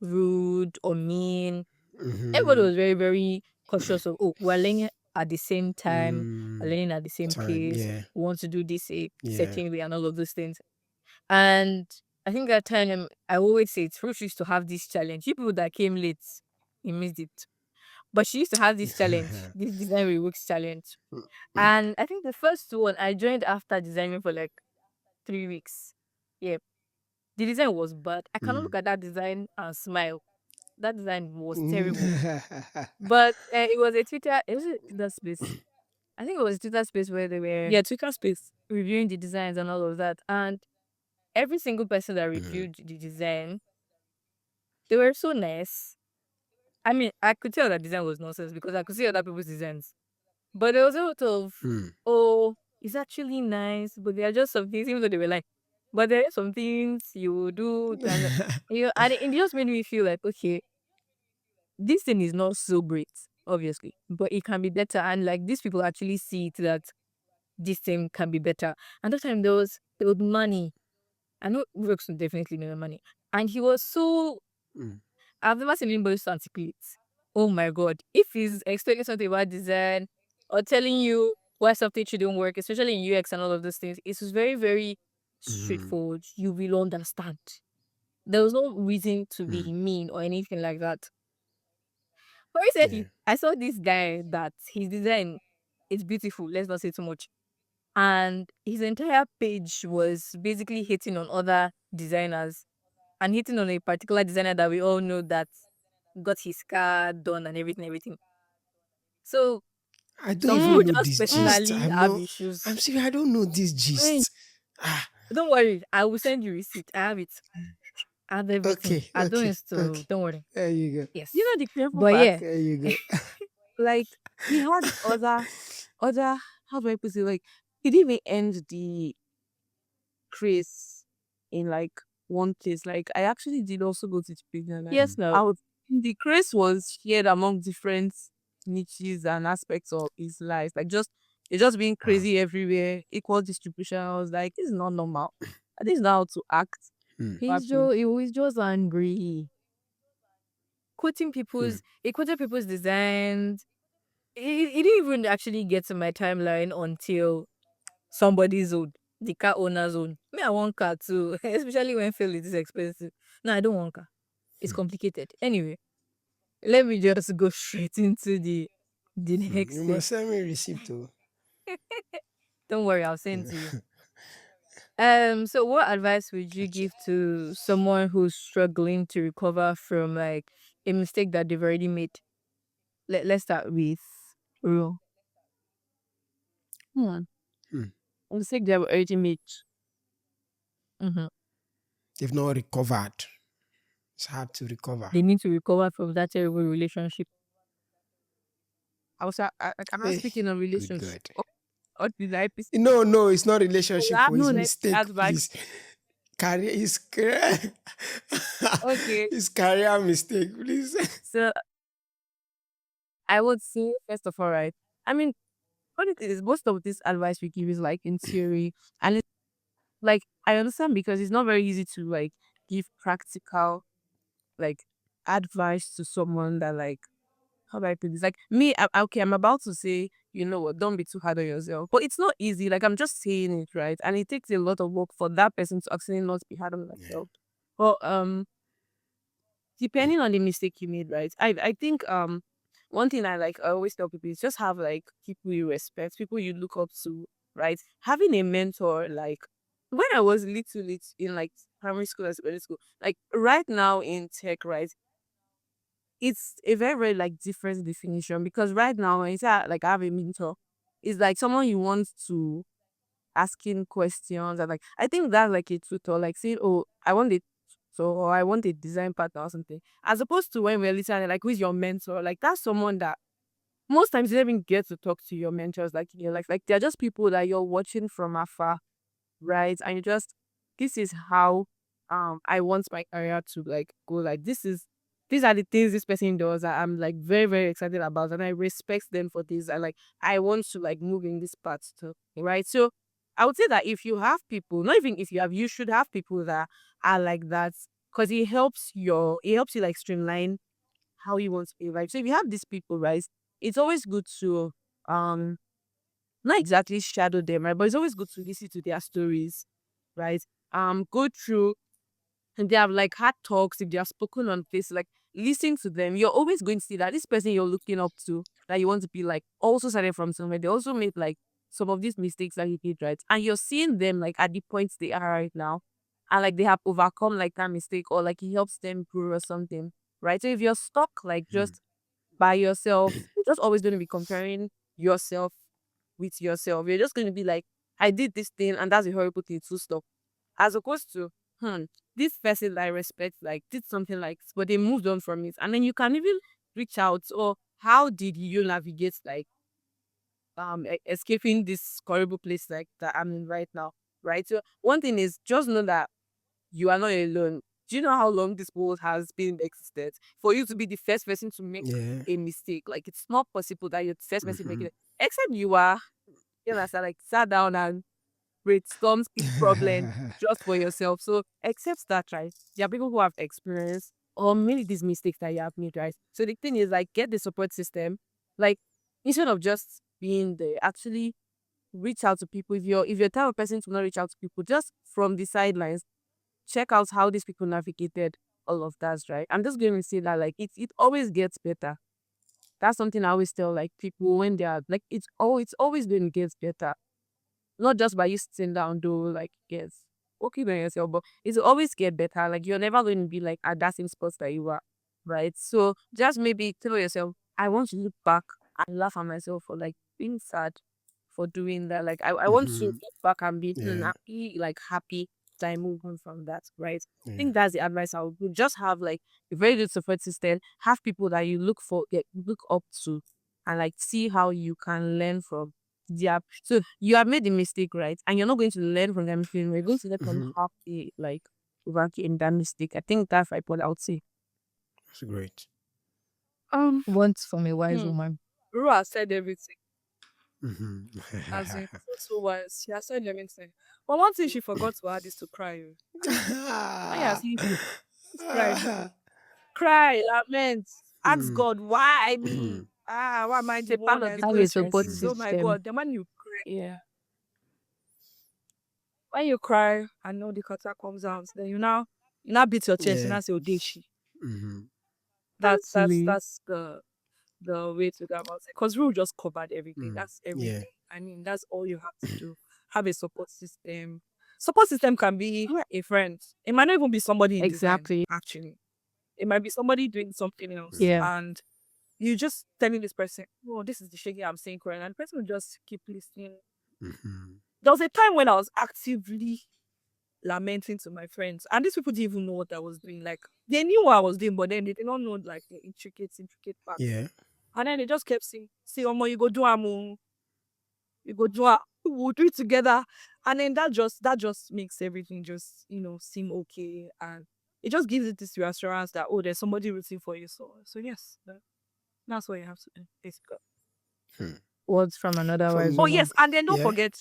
rude or mean. Everybody Mm-hmm. was very, very cautious of, oh, we're learning at the same time, we're Mm. learning at the same Time. pace, Yeah. we want to do this a Yeah. certain way and all of those things. And I think that time, I always say it's Ruth used to have this challenge. People that came late, he missed it. But she used to have this challenge, this design reworks challenge. And I think the first one I joined after designing for like 3 weeks. Yeah. The design was bad. I cannot Mm. look at that design and smile. That design was terrible. Mm. But it was a Twitter, it was a Twitter space. I think it was a Twitter space where they were Yeah, Twitter space. reviewing the designs and all of that. And every single person that Mm. reviewed the design, they were so nice. I mean, I could tell that design was nonsense because I could see other people's designs. But there was a lot of, Mm. oh, it's actually nice, but there are just some things, even though they were like, but there are some things you will do, and it just made me feel like, okay, this thing is not so great, obviously, but it can be better. And like these people actually see it that this thing can be better. And that time there was money. I know Brooks would definitely know the money. And he was so, Mm. I've never seen anybody so articulate. Oh my god. If he's explaining something about design or telling you why something shouldn't work, especially in UX and all of those things, it was very, very Mm. straightforward. You will understand. There was no reason to Mm. be mean or anything like that. But Yeah. recently, I saw this guy that his design is beautiful. Let's not say too much. And his entire page was basically hitting on other designers and hitting on a particular designer that we all know that got his car done and everything, everything. So I don't some people even know just this gist. personally I'm have not. I'm issues. serious. I don't know this Wait, gist. Ah. don't worry, I will send you receipt. I have it. I have everything. Okay. I don't Okay. install. Okay. Don't worry. There you go. You Yes. know the painful But part? yeah, There you go. Like, he had other, how do I put it? Like, he didn't even end the craze in like one place. Like, I actually did also go to Japan, and yes, I no. was, the craze was shared among different niches and aspects of his life. Like, it's just being Wow. crazy everywhere, equal distribution. I was like, this is not normal. This is not how to act. Mm. Happy. He was just angry. Mm. He quoted people's designs. He didn't even actually get to my timeline until somebody's own, the car owner's own. Me, I want car too, especially when fuel is expensive. No, I don't want car. It's complicated. Anyway, let me just go straight into the Mm. next You thing. must send me receipt too. Don't worry, I'll send to you. So what advice would you Gotcha. give to someone who's struggling to recover from like a mistake that they've already made? Let's start with Ru. Hmm. Mm. I'm sick they were already made. Mm-hmm. They've not recovered. It's hard to recover. They need to recover from that terrible relationship. I'm not Hey, speaking of good relationship. God. What did I pick? No, no, it's not relationship. I For his know that mistake, advice. please. Career, his career, Okay. his career mistake, please. So I would say, first of all, right? I mean, what it is, most of this advice we give is like in theory, and it's like I understand because it's not very easy to like give practical like advice to someone that like how do I put this? Like me, okay, I'm about to say, you know what, don't be too hard on yourself. But it's not easy. Like I'm just saying it, right? And it takes a lot of work for that person to actually not be hard on Yeah. themselves. But depending on the mistake you made, right? I think one thing I always tell people is just have like people you respect, people you look up to, right? Having a mentor, like when I was little in like primary school and secondary school, like right now in tech, right? It's a very, very like different definition because right now when you say like I have a mentor, it's like someone you want to asking questions and like I think that's like a tutor, like saying, oh, I want it so or I want a design partner or something. As opposed to when we're listening, like who's your mentor? Like that's someone that most times you don't even get to talk to your mentors like in your life. Like they're just people that you're watching from afar, right? And you just this is how I want my career to like go. Like these are the things this person does that I'm like very, very excited about and I respect them for this. And like I want to like move in this path too. Right. So I would say that if you have people, not even if you have, you should have people that are like that because it helps you like streamline how you want to be right. So if you have these people, right, it's always good to um not exactly shadow them, right? But it's always good to listen to their stories, right? Go through and they have like had talks, if they have spoken on this, like listen to them, you're always going to see that this person you're looking up to, that you want to be like, also started from somewhere. They also made like some of these mistakes that he did, right? And you're seeing them like at the points they are right now. And like they have overcome like that mistake or like it helps them grow or something. Right. So if you're stuck like Mhm. just by yourself, you're just always going to be comparing yourself with yourself. You're just going to be like, I did this thing and that's a horrible thing to stop. As opposed to, this person that I respect like did something like this, but they moved on from it. And then you can even reach out or how did you navigate like escaping this horrible place like that I'm in right now. Right. So one thing is just know that you are not alone. Do you know how long this world has been existed? For you to be the first person to make Yeah. a mistake, like it's not possible that you're the first person making Mhm. it, except you are, you understand, like sat down and brainstorm big problem just for yourself. So accept that, right? There are people who have experience or many these mistakes that you have made, right? So the thing is like get the support system. Like instead of just being there, actually reach out to people. If you're the type of person to not reach out to people, just from the sidelines, check out how these people navigated all of that, right? I'm just going to say that like it always gets better. That's something I always tell like people when they are like it's always going to get better. Not just by you sitting down though, like yes, working on yourself, but it's always get better. Like you're never going to be like at that same spot that you were, right? So just maybe tell yourself, I want to look back and laugh at myself for like being sad for doing that. Like I want to Mhm. look back and be Yeah. happy that I move on from that, right? I Yeah. think that's the advice I would give. Just have like a very good support system. Have people that you look up to, and like see how you can learn from. Yeah. So you have made a mistake, right? And you're not going to learn from that mistake. You're going to let them Mhm. have a like overcame that mistake. I think that's like what I would say. That's great. Um, Once from a wise Hmm. woman. Rua said everything. Mhm. As in, so wise. She has said everything. But one thing she forgot to add is to cry. Oh. When you are seeing just cry. Cry, lament, ask Mm. God, why me? Mhm. Why am I it's the a part one of that is the Have a going through support this? Mm. Oh my system. God, the man you cry. yeah. When you cry and know the cutter comes out, then you now beat your chest and Yeah. now say, Odeshi. Mhm. Actually, That's the way to go about it. Because Rule just covered everything. Mm. That's Yeah. everything. I mean, that's all you have to do. Have a support system. Support system can be yeah, a friend. It might not even be somebody in design, exactly. actually. It might be somebody doing something else. Mhm. Yeah. And you just telling this person, oh, this is the shaggy I'm saying correct. And the person will just keep listening. Mhm. There was a time when I was actively lamenting to my friends, and these people didn't even know what I was doing. Like they knew what I was doing, but then they did not know like the intricate parts. Yeah. And then they just kept saying, "See, Omo, you go do am, you go do am. We'll do it together." And then that just makes everything just seem okay, and it just gives it this reassurance that there's somebody rooting for you. So yes. That's what you have to do. Basically. Hmm. Words from another For wise Oh me, woman. yes, and then don't yeah. forget,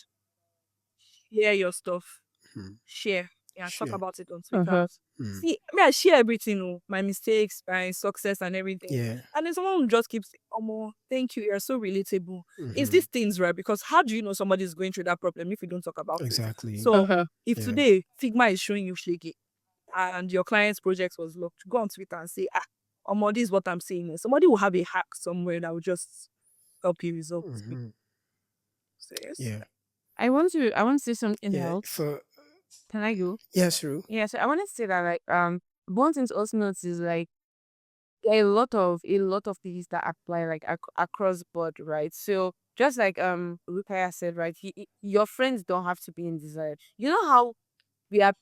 share your stuff. Hmm. Share. Yeah, talk Sure. about it on Twitter. Uh-huh. Hmm. See, I mean, I share everything, oh, my mistakes, my success, and everything. Yeah. And then someone will just keeps saying, "Oh, more, thank you. You're so relatable." It's Hmm. these things, right? Because how do you know somebody is going through that problem if you don't talk about it? Exactly. So Uh-huh. if Yeah. today Figma is showing you shaky and your client's project was locked, go on Twitter and say, this is what I'm saying. Somebody will have a hack somewhere that will just help you resolve this. Hmm. So yes. Yeah. I want to say something Yeah. else. For Can I go? yes, Ru. Yeah, so I want to say that like one thing to also notice is like there are a lot of things that apply like across board, right? So just like Rukaya said, right, your friends don't have to be in design. You know how we're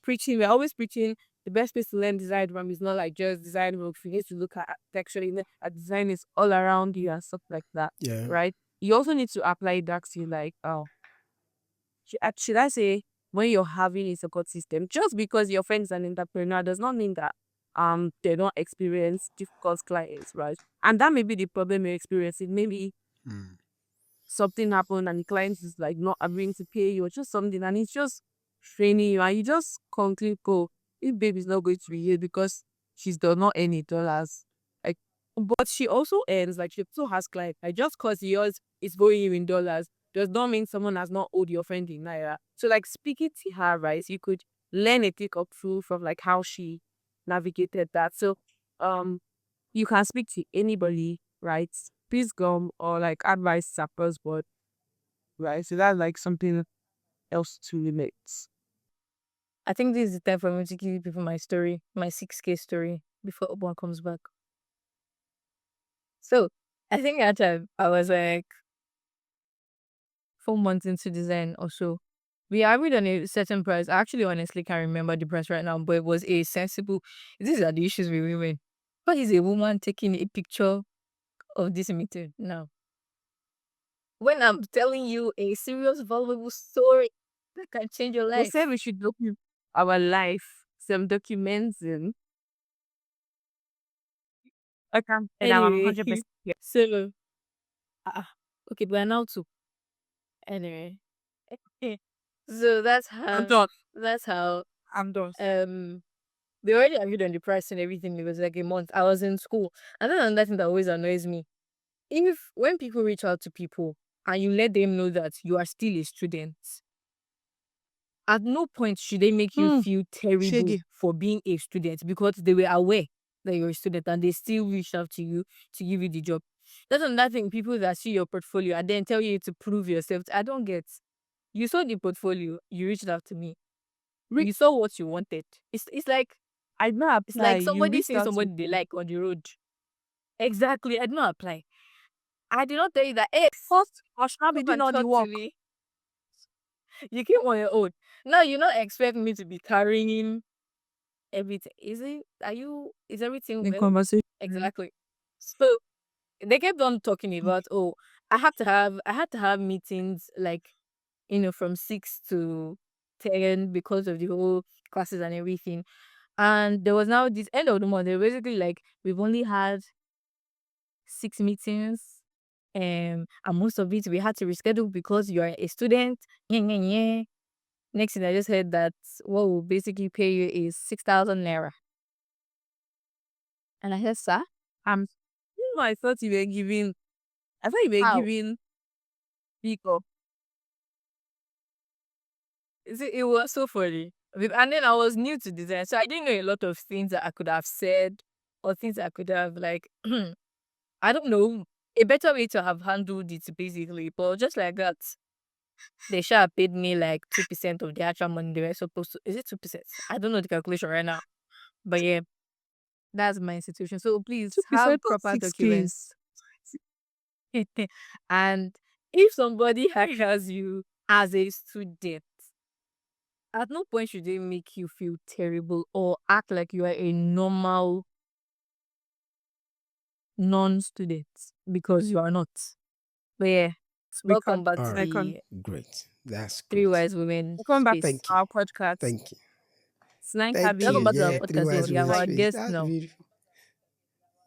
always preaching the best place to learn design from is not like just design work. You need to look at architecture, design is all around you and stuff like that, Yeah. right? You also need to apply that to like should I say when you're having a support system, just because your friend is an entrepreneur does not mean that they don't experience difficult clients, right? And that may be the problem you're experiencing. Maybe Hmm. something happened and the client is like not agreeing to pay you or just something and it's just straining you and you just conclude, oh, if baby's not going to be here because she's does not any dollars. Like but she also earns, like she also has clients. Like just cause yours is going you in dollars does not mean someone has not owed your friend in naira. So like speaking to her, right? So you could learn a take up through from like how she navigated that. So um you can speak to anybody, right? Peace gum or like advice suppers, but right. So that's like something else to limit. I think this is the time for me to give people my story, my 6K story, before Ubon comes back. So I think at that time I was like 4 months into design or so. We agreed on a certain price. I actually honestly can't remember the price right now, but it was a sensible. These are the issues with women. What is a woman taking a picture of this meeting now? When I'm telling you a serious, valuable story that can change your They said life. we should document our life, some documents in. Okay, and I'm Anyway, 100%. so uh, okay, but now too. Anyway, so I'm done. that's how I'm done. um they already agreed on the price and everything. It was like a month. I was in school, and then another thing that always annoys me, if when people reach out to people and you let them know that you are still a student, at no point should they make you Hmm. feel terrible Shaggy. for being a student because they were aware that you're a student and they still reached out to you to give you the job. That's another thing. People that see your portfolio and then tell you to prove yourself. I don't get. You saw the portfolio. You reached out to me. Re- You saw what you wanted. It's like I did not it's apply. like You somebody reached seeing out to somebody they me. like on the road. Exactly. I did not apply. I did not tell you that. Hey, First, I should not be come doing and all the talk to work. me. You came on your own. Now you not expect me to be carrying everything. Is it? Are you? Is everything In well? conversation. Exactly. So they kept on talking about, oh, I had to have meetings like from 6 to 10 because of the whole classes and everything. And there was now this end of the month. They were basically like, we've only had 6 meetings. And most of it we had to reschedule because you are a student. Yeah, yeah, yeah. Next thing I just heard that what will basically pay you is 6,000 naira. And I said, sir, Um, I thought you were giving. I thought you were how? giving people. It was so funny. And then I was new to design, so I didn't know a lot of things that I could have said or things I could have like I don't know, a better way to have handled it basically. But just like that, they should have paid me like 2% of the actual money they were supposed to. Is it 2%? I don't know the calculation right now. But yeah, that's my institution. So please 2% have of proper 6K. documents. And if somebody hires you as a student, at no point should they make you feel terrible or act like you are a normal non-student because you are not. But yeah, Record. welcome back All to right. Record. the Great. That's Three great. Wise Women Welcome back to space. Thank you. our podcast. Thank you. It's nice Thank having you. Welcome you back to our Yeah, here. three podcast. wise You women are our Like, space. guest That's now. beautiful.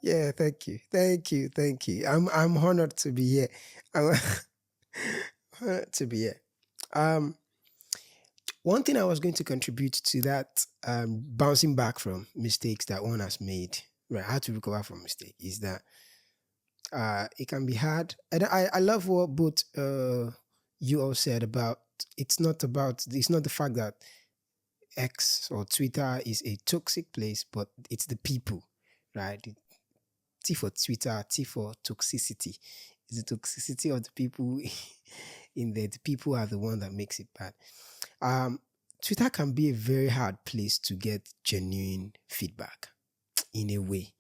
Yeah, thank you. I'm honored to be here. I'm honored to be here. Um, One thing I was going to contribute to that, bouncing back from mistakes that one has made, right? How to recover from mistake is that it can be hard. And I love what both you all said about it's not the fact that X or Twitter is a toxic place, but it's the people, right? T for Twitter, T for toxicity. It's the toxicity of the people in there. The people are the one that makes it bad. Um, Twitter can be a very hard place to get genuine feedback in a way.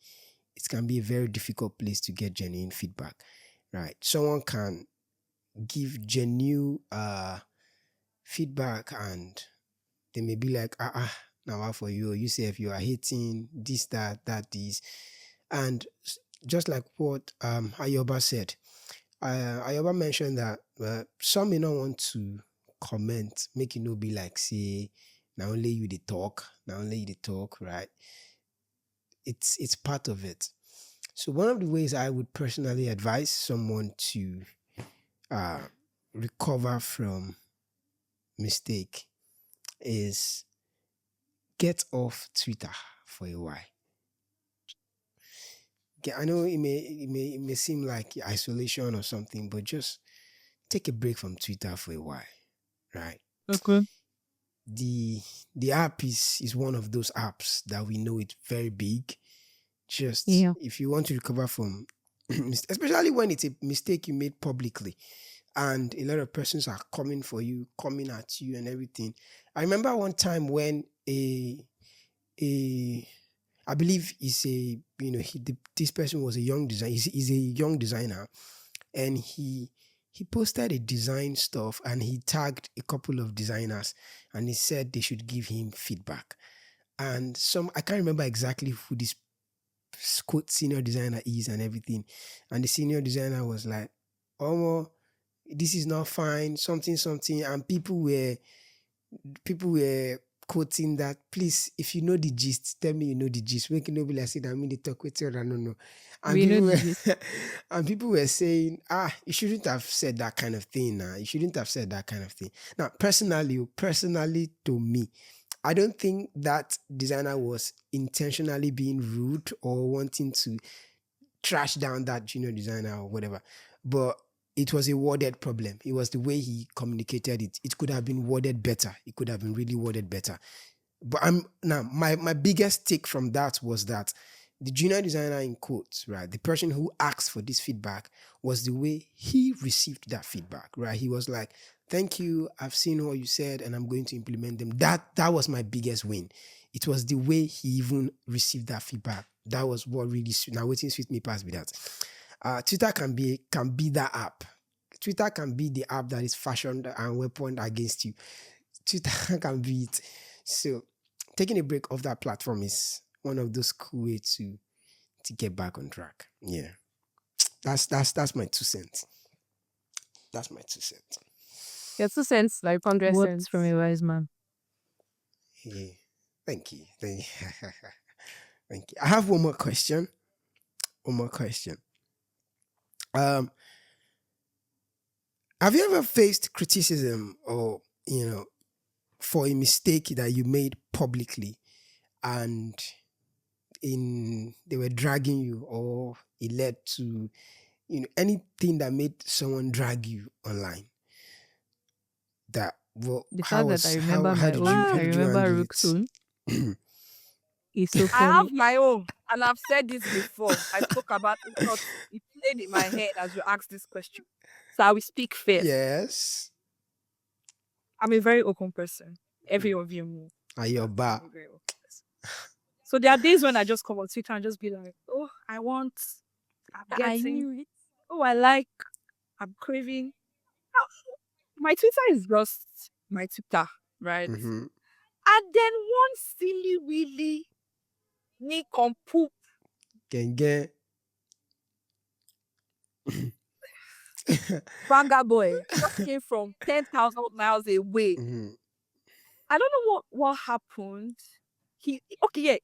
It can be a very difficult place to get genuine feedback, right? Someone can give genuine feedback and they may be like, now what for you? You say if you are hating this, that, this. And just like what Ayoba said, Ayoba mentioned that some may not want to comment, make it no be like, say, now only you the talk, now only you the talk, right? It's part of it. So one of the ways I would personally advise someone to uh, recover from mistake is get off Twitter for a while. I know it may seem like isolation or something, but just take a break from Twitter for a while, right? Okay. The the app is one of those apps that we know it's very big. Just Yeah. if you want to recover from, especially when it's a mistake you made publicly, and a lot of persons are coming for you, coming at you, and everything. I remember one time when a I believe is a this person was a young designer. He's a young designer, and he posted a design stuff and he tagged a couple of designers and he said they should give him feedback. And some I can't remember exactly who this quote senior designer is and everything. And the senior designer was like, "Oh, this is not fine, something, something." And people were quoting that, please, if you know the gist, tell me you know the gist. Make it no be like say that I mean the talk with you, I don't know. And We know people the were gist. and people were saying, you shouldn't have said that kind of thing now. You shouldn't have said that kind of thing. Now, personally to me, I don't think that designer was intentionally being rude or wanting to trash down that junior designer or whatever. But it was a worded problem. It was the way he communicated it. It could have been worded better. It could have been really worded better. But my biggest take from that was that the junior designer in quotes, right? The person who asked for this feedback was the way he received that feedback, right? He was like, "Thank you. I've seen what you said and I'm going to implement them." That was my biggest win. It was the way he even received that feedback. That was what really now waiting sweet me past with that. Twitter can be that app. Twitter can be the app that is fashioned and weaponed against you. Twitter can be it. So taking a break off that platform is one of those cool ways to get back on track. Yeah. That's my 2 cents. That's my 2 cents. Yeah, 2 cents, like 100 Words cents. from a wise man. Yeah. Thank you. Thank you. Thank you. I have one more question. One more question. Um, have you ever faced criticism or for a mistake that you made publicly and they were dragging you, or it led to anything that made someone drag you online? That well, The fact that I remember how my did you own, how I did you remember handle Rook's own. it? It's so I have funny. my own, and I've said this before. I spoke about it, but it played in my head as you asked this question. So I will speak first. Yes. I'm a very open person. Every of you know. Are you that back? I'm a very open person. So there are days when I just come on Twitter and just be like, "Oh, I want, I'm I getting, knew it. oh, I like, I'm craving." Ah, my Twitter is just my Twitter, right? Mm-hmm. And then one silly willy Nick on poop Gang. banger boy just came from 10,000 miles away. Mm-hmm. I don't know what happened. He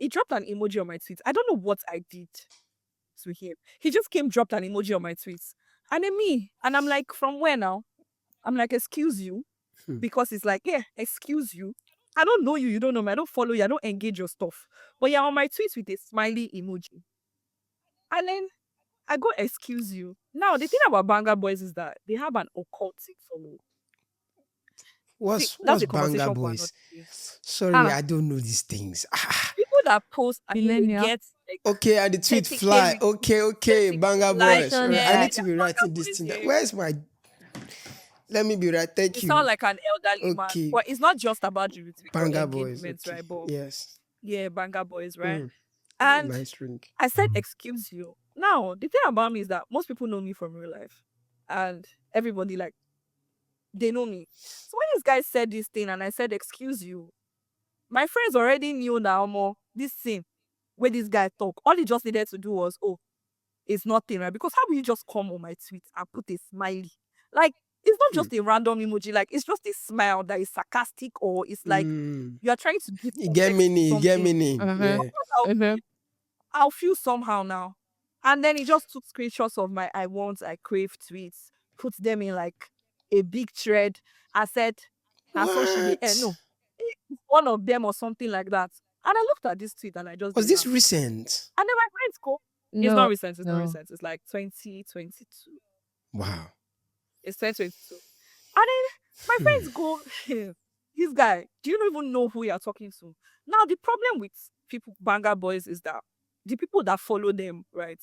dropped an emoji on my tweet. I don't know what I did. to him. He just came, dropped an emoji on my tweets. And then me. And I'm like, from where now? I'm like, excuse you. Hmm. Because it's like, yeah, excuse you. I don't know you. You don't know me. I don't follow you. I don't engage your stuff. But you're on my tweets with a smiley emoji. And then I go, excuse you. Now, the thing about Banga Boys is that they have an occultic following. See, that's What's a Banga conversation for Boys? another day. Sorry, Ah, I don't know these things. people that post and then they Millennial. get like Okay, and the tweet 30K fly. Okay, retweets, okay, 30K Banga likes. Boys. All Fashion right, I Yeah, need type. to they're be Banga writing this Boys. thing down. Yeah. Where's my? Let me be right. Thank You sound you. like an elderly man. Okay, But it's not just about the retweet or Banga Boys. engagements, Okay, right? But yes. yeah, Banga Boys, right? Mm, And nice ring. I said, excuse you. Now, the thing about me is that most people know me from real life. And everybody, like, they know me. So when this guy said this thing and I said, excuse you, my friends already knew now more this thing where this guy talk. All he just needed to do was, oh, it's nothing, right? Because how will you just come on my tweet and put a smiley? Like, it's not Hmm. just a random emoji, like it's just a smile that is sarcastic, or it's like Mm. you are trying to give You get context to meaning. You get something. meaning. Uh-huh. Yeah. I'll, Uh-huh. I'll feel somehow now. And then he just took screenshots of my I want, I crave tweets, put them in like a big thread. I said, I saw she did, What? no, one of them or something like that. And I looked at this tweet and I just Was did this laugh. recent? And then my friends go, it's not No, recent, it's not no. recent. It's like 2022. Wow. It's 2022. And then my Hmm. friends go, this guy, do you not even know who you're talking to? Now, the problem with people, Banga Boys, is that the people that follow them, right,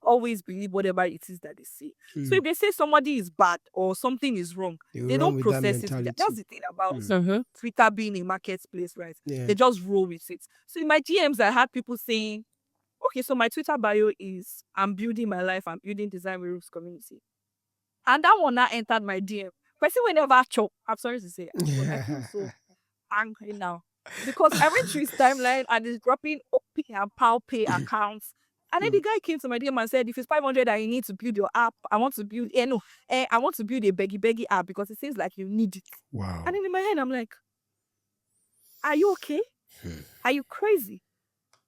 always believe whatever it is that they see. So Hmm. if they say somebody is bad or something is wrong, They they run don't with that process it. mentality. That's the thing about Uh-huh. Twitter being a marketplace, right? Yeah. They just roll with it. So in my DMs, I had people saying, okay, so my Twitter bio is, I'm building my life, I'm building Design with Roots community. And that one now entered my DM. Person whenever chop, I'm sorry to say, but I feel so angry now. Because I went through his timeline and he's dropping OP and PalPay accounts. And then the guy came to my DM and said, if it's 500 that you need to build your app, I want to build, I want to build a beggy app because it seems like you need it. Wow. And then in my head, I'm like, are you okay? Hmm. Are you crazy?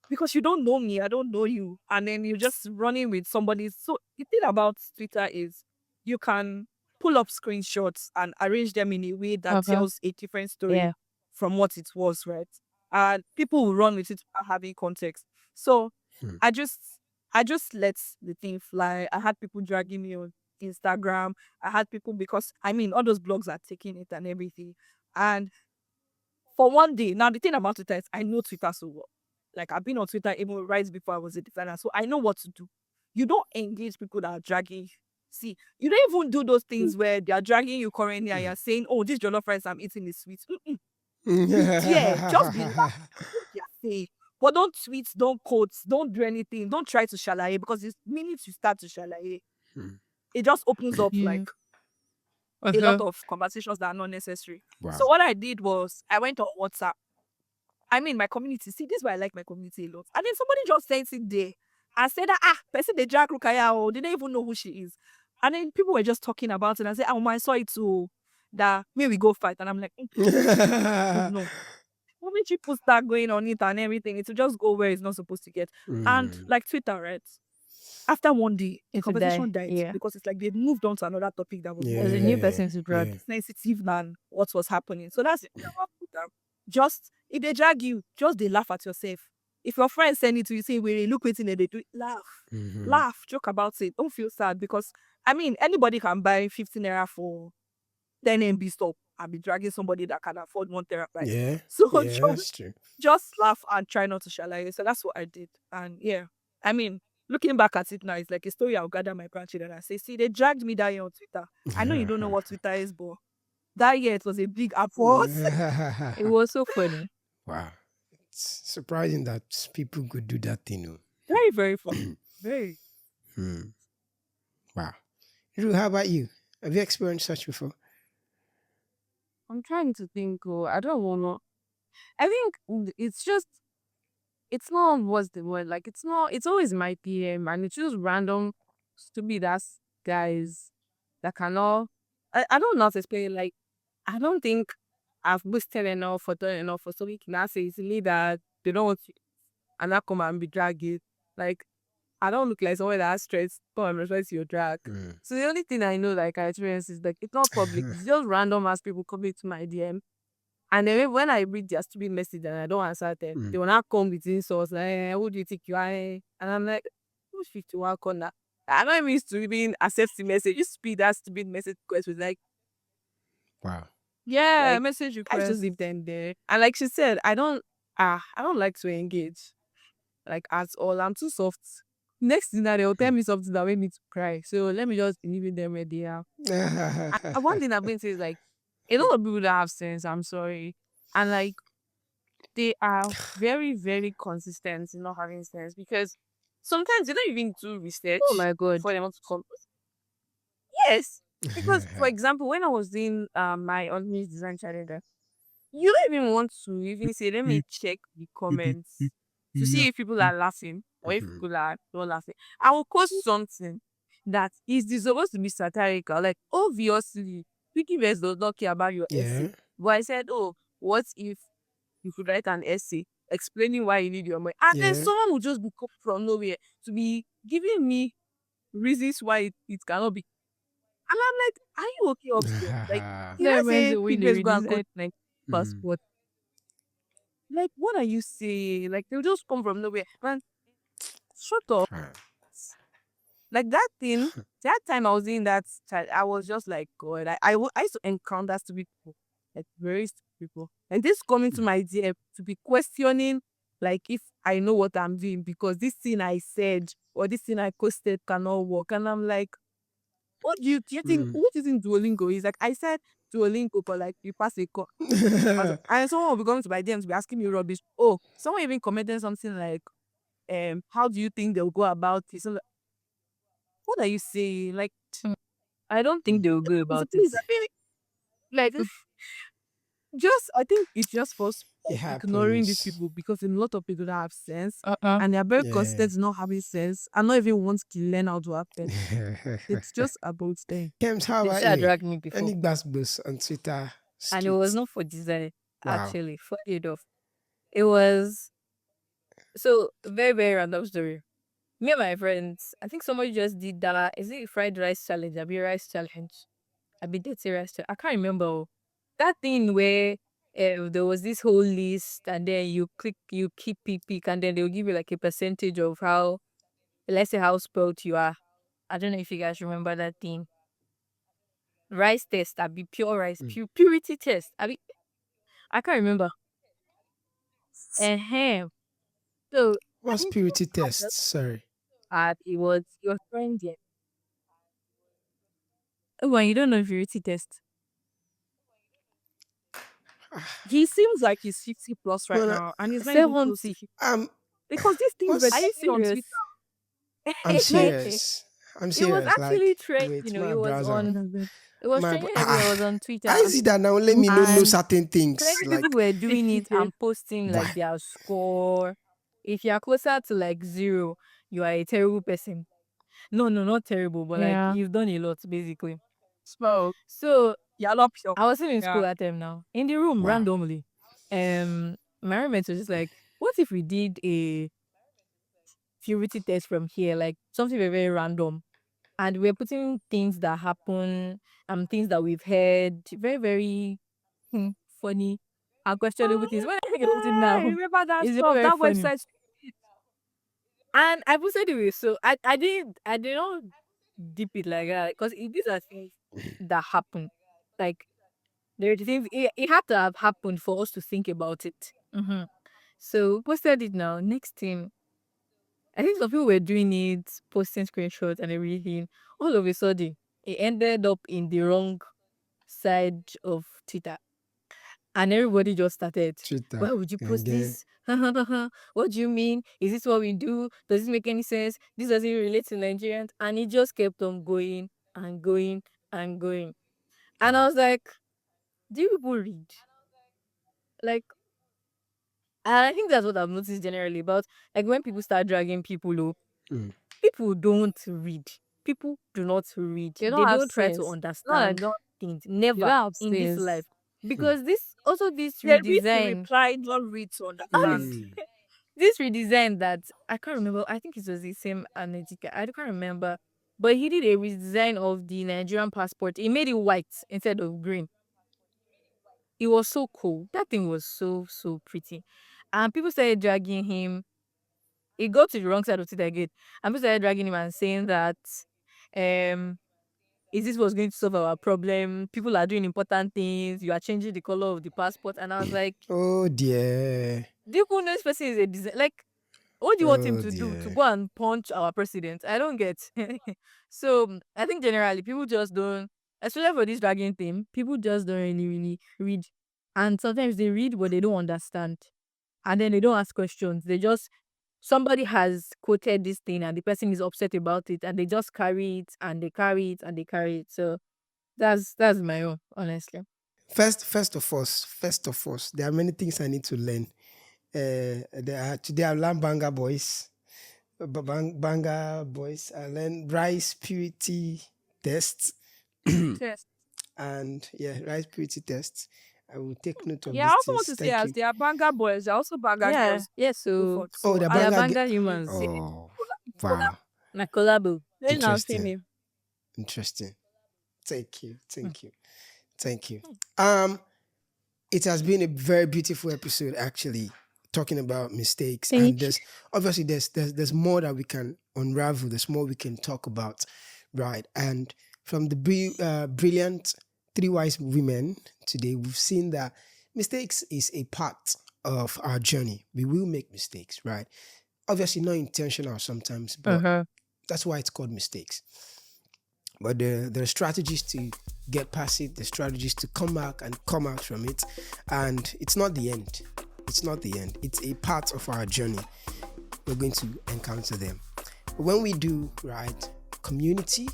Because you don't know me, I don't know you. And then you're just running with somebody. So the thing about Twitter is you can pull up screenshots and arrange them in a way that Uh-huh. tells a different story Yeah. from what it was, right? And people will run with it without having context. So Hmm. I just let the thing fly. I had people dragging me on Instagram. I had people because all those blogs are taking it and everything. And for one day, now the thing about Twitter is I know Twitter so well. Like I've been on Twitter even right before I was a designer, so I know what to do. You don't engage people that are dragging. See, you don't even do those things where they are dragging you currently and you're saying, "Oh, this jollof rice I'm eating is sweet." Mm-mm. You dare just be laughing at what they're saying, but don't tweet, don't quote, don't do anything, don't try to shalaye because the minute you start to shalaye, Hmm. it just opens up Yeah. like a lot Uh-huh. of conversations that are not necessary. Wow. So what I did was I went on WhatsApp. My community. See, this is why I like my community a lot. And then somebody just sent it there and said that, person they drag Rukaya, oh, they didn't even know who she is. And then people were just talking about it and say, oh, I saw it too. That may we go fight. And I'm like, no. When people start going on it and everything, it will just go where it's not supposed to get. And Mm. like Twitter, right? After one day, the It will die. conversation died Yeah. because it's like they've moved on to another topic that was more There's a new person to drag. Yeah. sensitive than what was happening. So that's it. Just if they drag you, just they laugh at yourself. If your friends send it to you, say, "We look waiting," and they do it, laugh, Mhm. laugh, joke about it. Don't feel sad because anybody can buy 15 naira for 10 MB stop and be dragging somebody that can afford 1 terabyte. Yeah. So Yeah, that's true. just laugh and try not to shalaye. So that's what I did. And yeah, looking back at it now, it's like a story I'll gather my grandchildren and say, see, they dragged me that year on Twitter. I know you don't know what Twitter is, but that year it was a big app for us. It was so funny. Wow. It's surprising that people could do that thing. Oh. Very, very fun. Very. Hmm. Wow. Ru, how about you? Have you experienced such before? I'm trying to think. Oh, I don't wanna. I think it's just. It's not what's the word like. It's not. It's always my PM, and it's just random, stupid ass guys that cannot. I don't know how to explain it. Like I don't think I've boosted enough or done enough for so we can now say easily that they don't want to and I come and be dragging. Like I don't look like someone that has stress. But I'm respect to your drag. Mm. So the only thing I know, like I experience, is like it's not public. It's just random ass people coming to my DM. And then when I read their stupid message and I don't answer them, Mm. they will not come with insults like, who do you think you are? And I'm like, who's 51 corner? I'm not even used to even accept the message. Just speed that stupid message request was Wow. Yeah, like message I just request. leave them there. And like she said, I don't like to engage like at all. I'm too soft. Next thing that they'll tell me something that made me to cry. So let me just be leaving them where they are. And one thing I've been saying is like a lot of people that have sense, I'm sorry. And like they are very, very consistent in not having sense because sometimes they don't even do Oh research my god. for them to come. Yes. Because for example, when I was doing my unfinished design challenge, you don't even want to even say, let me check the comments to see if people are laughing or if Mhm. people are not laughing. I will post something that is supposed to be satirical. Like, obviously, Wikibase does not care about your Yeah. essay. But I said, oh, what if you could write an essay explaining why you need your money? And then Yeah. someone will just be come from nowhere to be giving me reasons why it cannot be. And I'm like, are you okay upstairs? Like, did That I reminds say me when they Wikibase go and cut redesign. like Mm. passport? Like, what are you saying? Like, they'll just come from nowhere. Man, shut up. Ah. Like, that thing, that time I was in that, I was just like, God, I used to encounter stupid people, like, very stupid people. And this coming to my DM to be questioning, like, if I know what I'm doing because this thing I said or this thing I posted cannot work. And I'm like, Mm. what do you think Duolingo is? Like, I said Duolingo, but like, you pass a call. And someone will be coming to my DM to be asking me rubbish. Oh, someone even commented something like, how do you think they'll go about it? So like, what are you saying? Like, I don't think they will go so about it. please, I feel like just I think it's just for us It ignoring these happens. people because a lot of people that have sense Uh-uh. and they are very Yeah. consistent in not having sense and not even want to learn how to have sense. It's just about them. Kems, how They about should you? drag me before. Any bus on Twitter And it was streets? not for design, Wow. actually. Funny enough. It was so very, very random story. Me and my friends, I think somebody just did that. Is it fried rice challenge? I be rice challenge. I be dirty rice challenge. I can't remember. That thing where there was this whole list and then you click, you keep pick, and then they'll give you like a percentage of how, let's say, how spelt you are. I don't know if you guys remember that thing. Rice test, I be pure rice, Mm. purity test. I can't remember. Uh-huh. So I What's think purity tests? Sorry. it was your friend there. Oh, and you don't know if you really test. He seems like he's 50 plus right No, no. now, and he's not even close to 70. 50 Um, because these things were Are you what's trending on serious? Twitter. I'm Like, serious. I'm It was serious. actually Like, trend, wait, it my was brother. on, it was My trending everywhere. It was on I Twitter. see that now. Let me know And certain things. plenty Like people were doing it yes. and posting like what? their score. If you are closer to like 0, you are a terrible person. No, no, not terrible, but like Yeah. you've done a lot basically. So, So yeah, not pure. I was still in school Yeah. that time now. In the room Wow. randomly. My roommate was just like, what if we did a purity test from here? Like something very, very random. And we're putting things that happen, things that we've heard, very, very funny and questionable things. When I think about it I now, remember that it's very, stuff. very That funny. website. And I posted it, so I did not dip it like that because these are things that happen. Like there are things it had to have happened for us to think about it. So posted it now. Next thing, I think some people were doing it, posting screenshots and everything. All of a sudden, it ended up in the wrong side of Twitter. And everybody just started. Twitter. Why would you post Again. this? What do you mean? Is this what we do? Does this make any sense? This doesn't relate to Nigerians. And it just kept on going and going and going. And I Wow. was like, do you people read? Like, and I think that's what I've noticed generally about like when people start dragging people up, Mm. people don't read. People do not read. They They don't have don't try to sense. No, I understand don't. things. They Never don't have in this life. sense. Mm. Because this also this They read to redesign. reply, not read to Honest, understand. Mm. this redesign that I can't remember. I think it was the same Anetika. I can't remember. But he did a redesign of the Nigerian passport. He made it white instead of green. It was so cool. That thing was so pretty. And people started dragging him. He got to the wrong side of it again. And people started dragging him and saying that um is this what's going to solve our problem? People are doing important things. You are changing the color of the passport. And I was like, Oh dear. do you know this person is a design? Like, what do you want him Oh to do? To dear. go and punch our president? I don't get. So I think generally people just don't, especially for this dragging thing, people just don't really read. And sometimes they read but they don't understand. And then they don't ask questions. They just, somebody has quoted this thing and the person is upset about it and they just carry it and they carry it and they carry it. So that's my own, honestly. First of all, there are many things I need to learn. Today I learned Banga Boys. Banga Boys. I learned rice purity tests. Yes. And yeah, rice purity tests. I will take note of Yeah, I these also want things. to say, Thank as you. they are banger boys, they're also banger Yeah. girls. Yeah. Go So forth. Oh, So the I they are Banga. banga say, humans. Oh, Kola, wow. Na collabo. then now see Interesting. me. Interesting. Thank you. Hmm. Thank you. It has been a very beautiful episode, actually, talking about mistakes. And Thank there's obviously there's more that we can unravel. There's more we can talk about, right? And from the brilliant three wise women today, we've seen that mistakes is a part of our journey. We will make mistakes, right? Obviously, not intentional sometimes, but Uh-huh. that's why it's called mistakes. But there are strategies to get past it, the strategies to come back and come out from it. And it's not the end. It's not the end. It's a part of our journey. We're going to encounter them. But when we do, right, community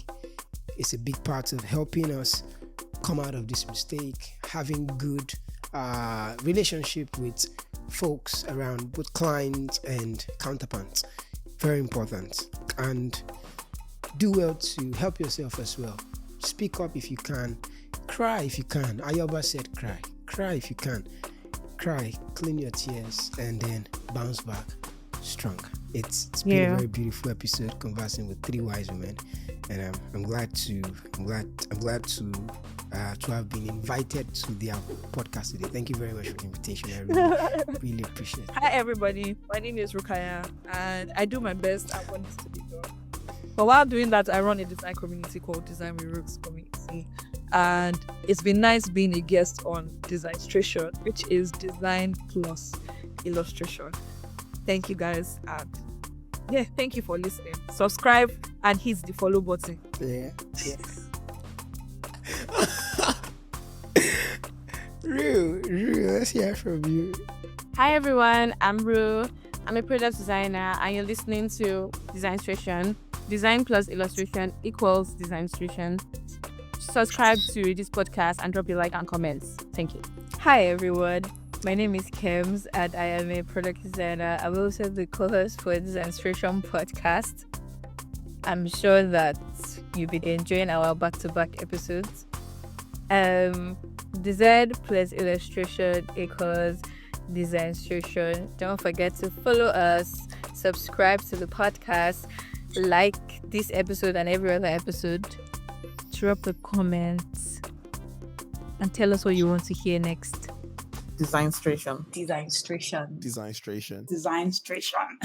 is a big part of helping us come out of this mistake, having good relationship with folks around, both clients and counterparts. Very important. And do well to help yourself as well. Speak up if you can. Cry if you can. Ayoba said cry. Cry if you can. Cry, clean your tears, and then bounce back strong. It's been a Yeah. very beautiful episode conversing with three wise women, and I'm glad to have been invited to their podcast today. Thank you very much for the invitation. I really appreciate it. Hi, everybody. My name is Rukayat, and I do my best. I want this to be done. But while doing that, I run a design community called Design with Roots Community. And it's been nice being a guest on Designstration, which is design plus illustration. Thank you guys. And yeah, thank you for listening. Subscribe and hit the follow button. Yeah. Rue, let's hear from you. Hi everyone, I'm Rue. I'm a product designer and you're listening to Designstration. Design plus illustration equals Designstration. Subscribe to this podcast and drop your like and comments. Thank you. Hi everyone. My name is Kems and I am a product designer. I'm also the co-host for Designstration podcast. I'm sure that you've been enjoying our back-to-back episodes. Design plus illustration equals Designstration. Don't forget to follow us, subscribe to the podcast, like this episode and every other episode. Drop a comment and tell us what you want to hear next. Designstration. Designstration. Designstration. Designstration.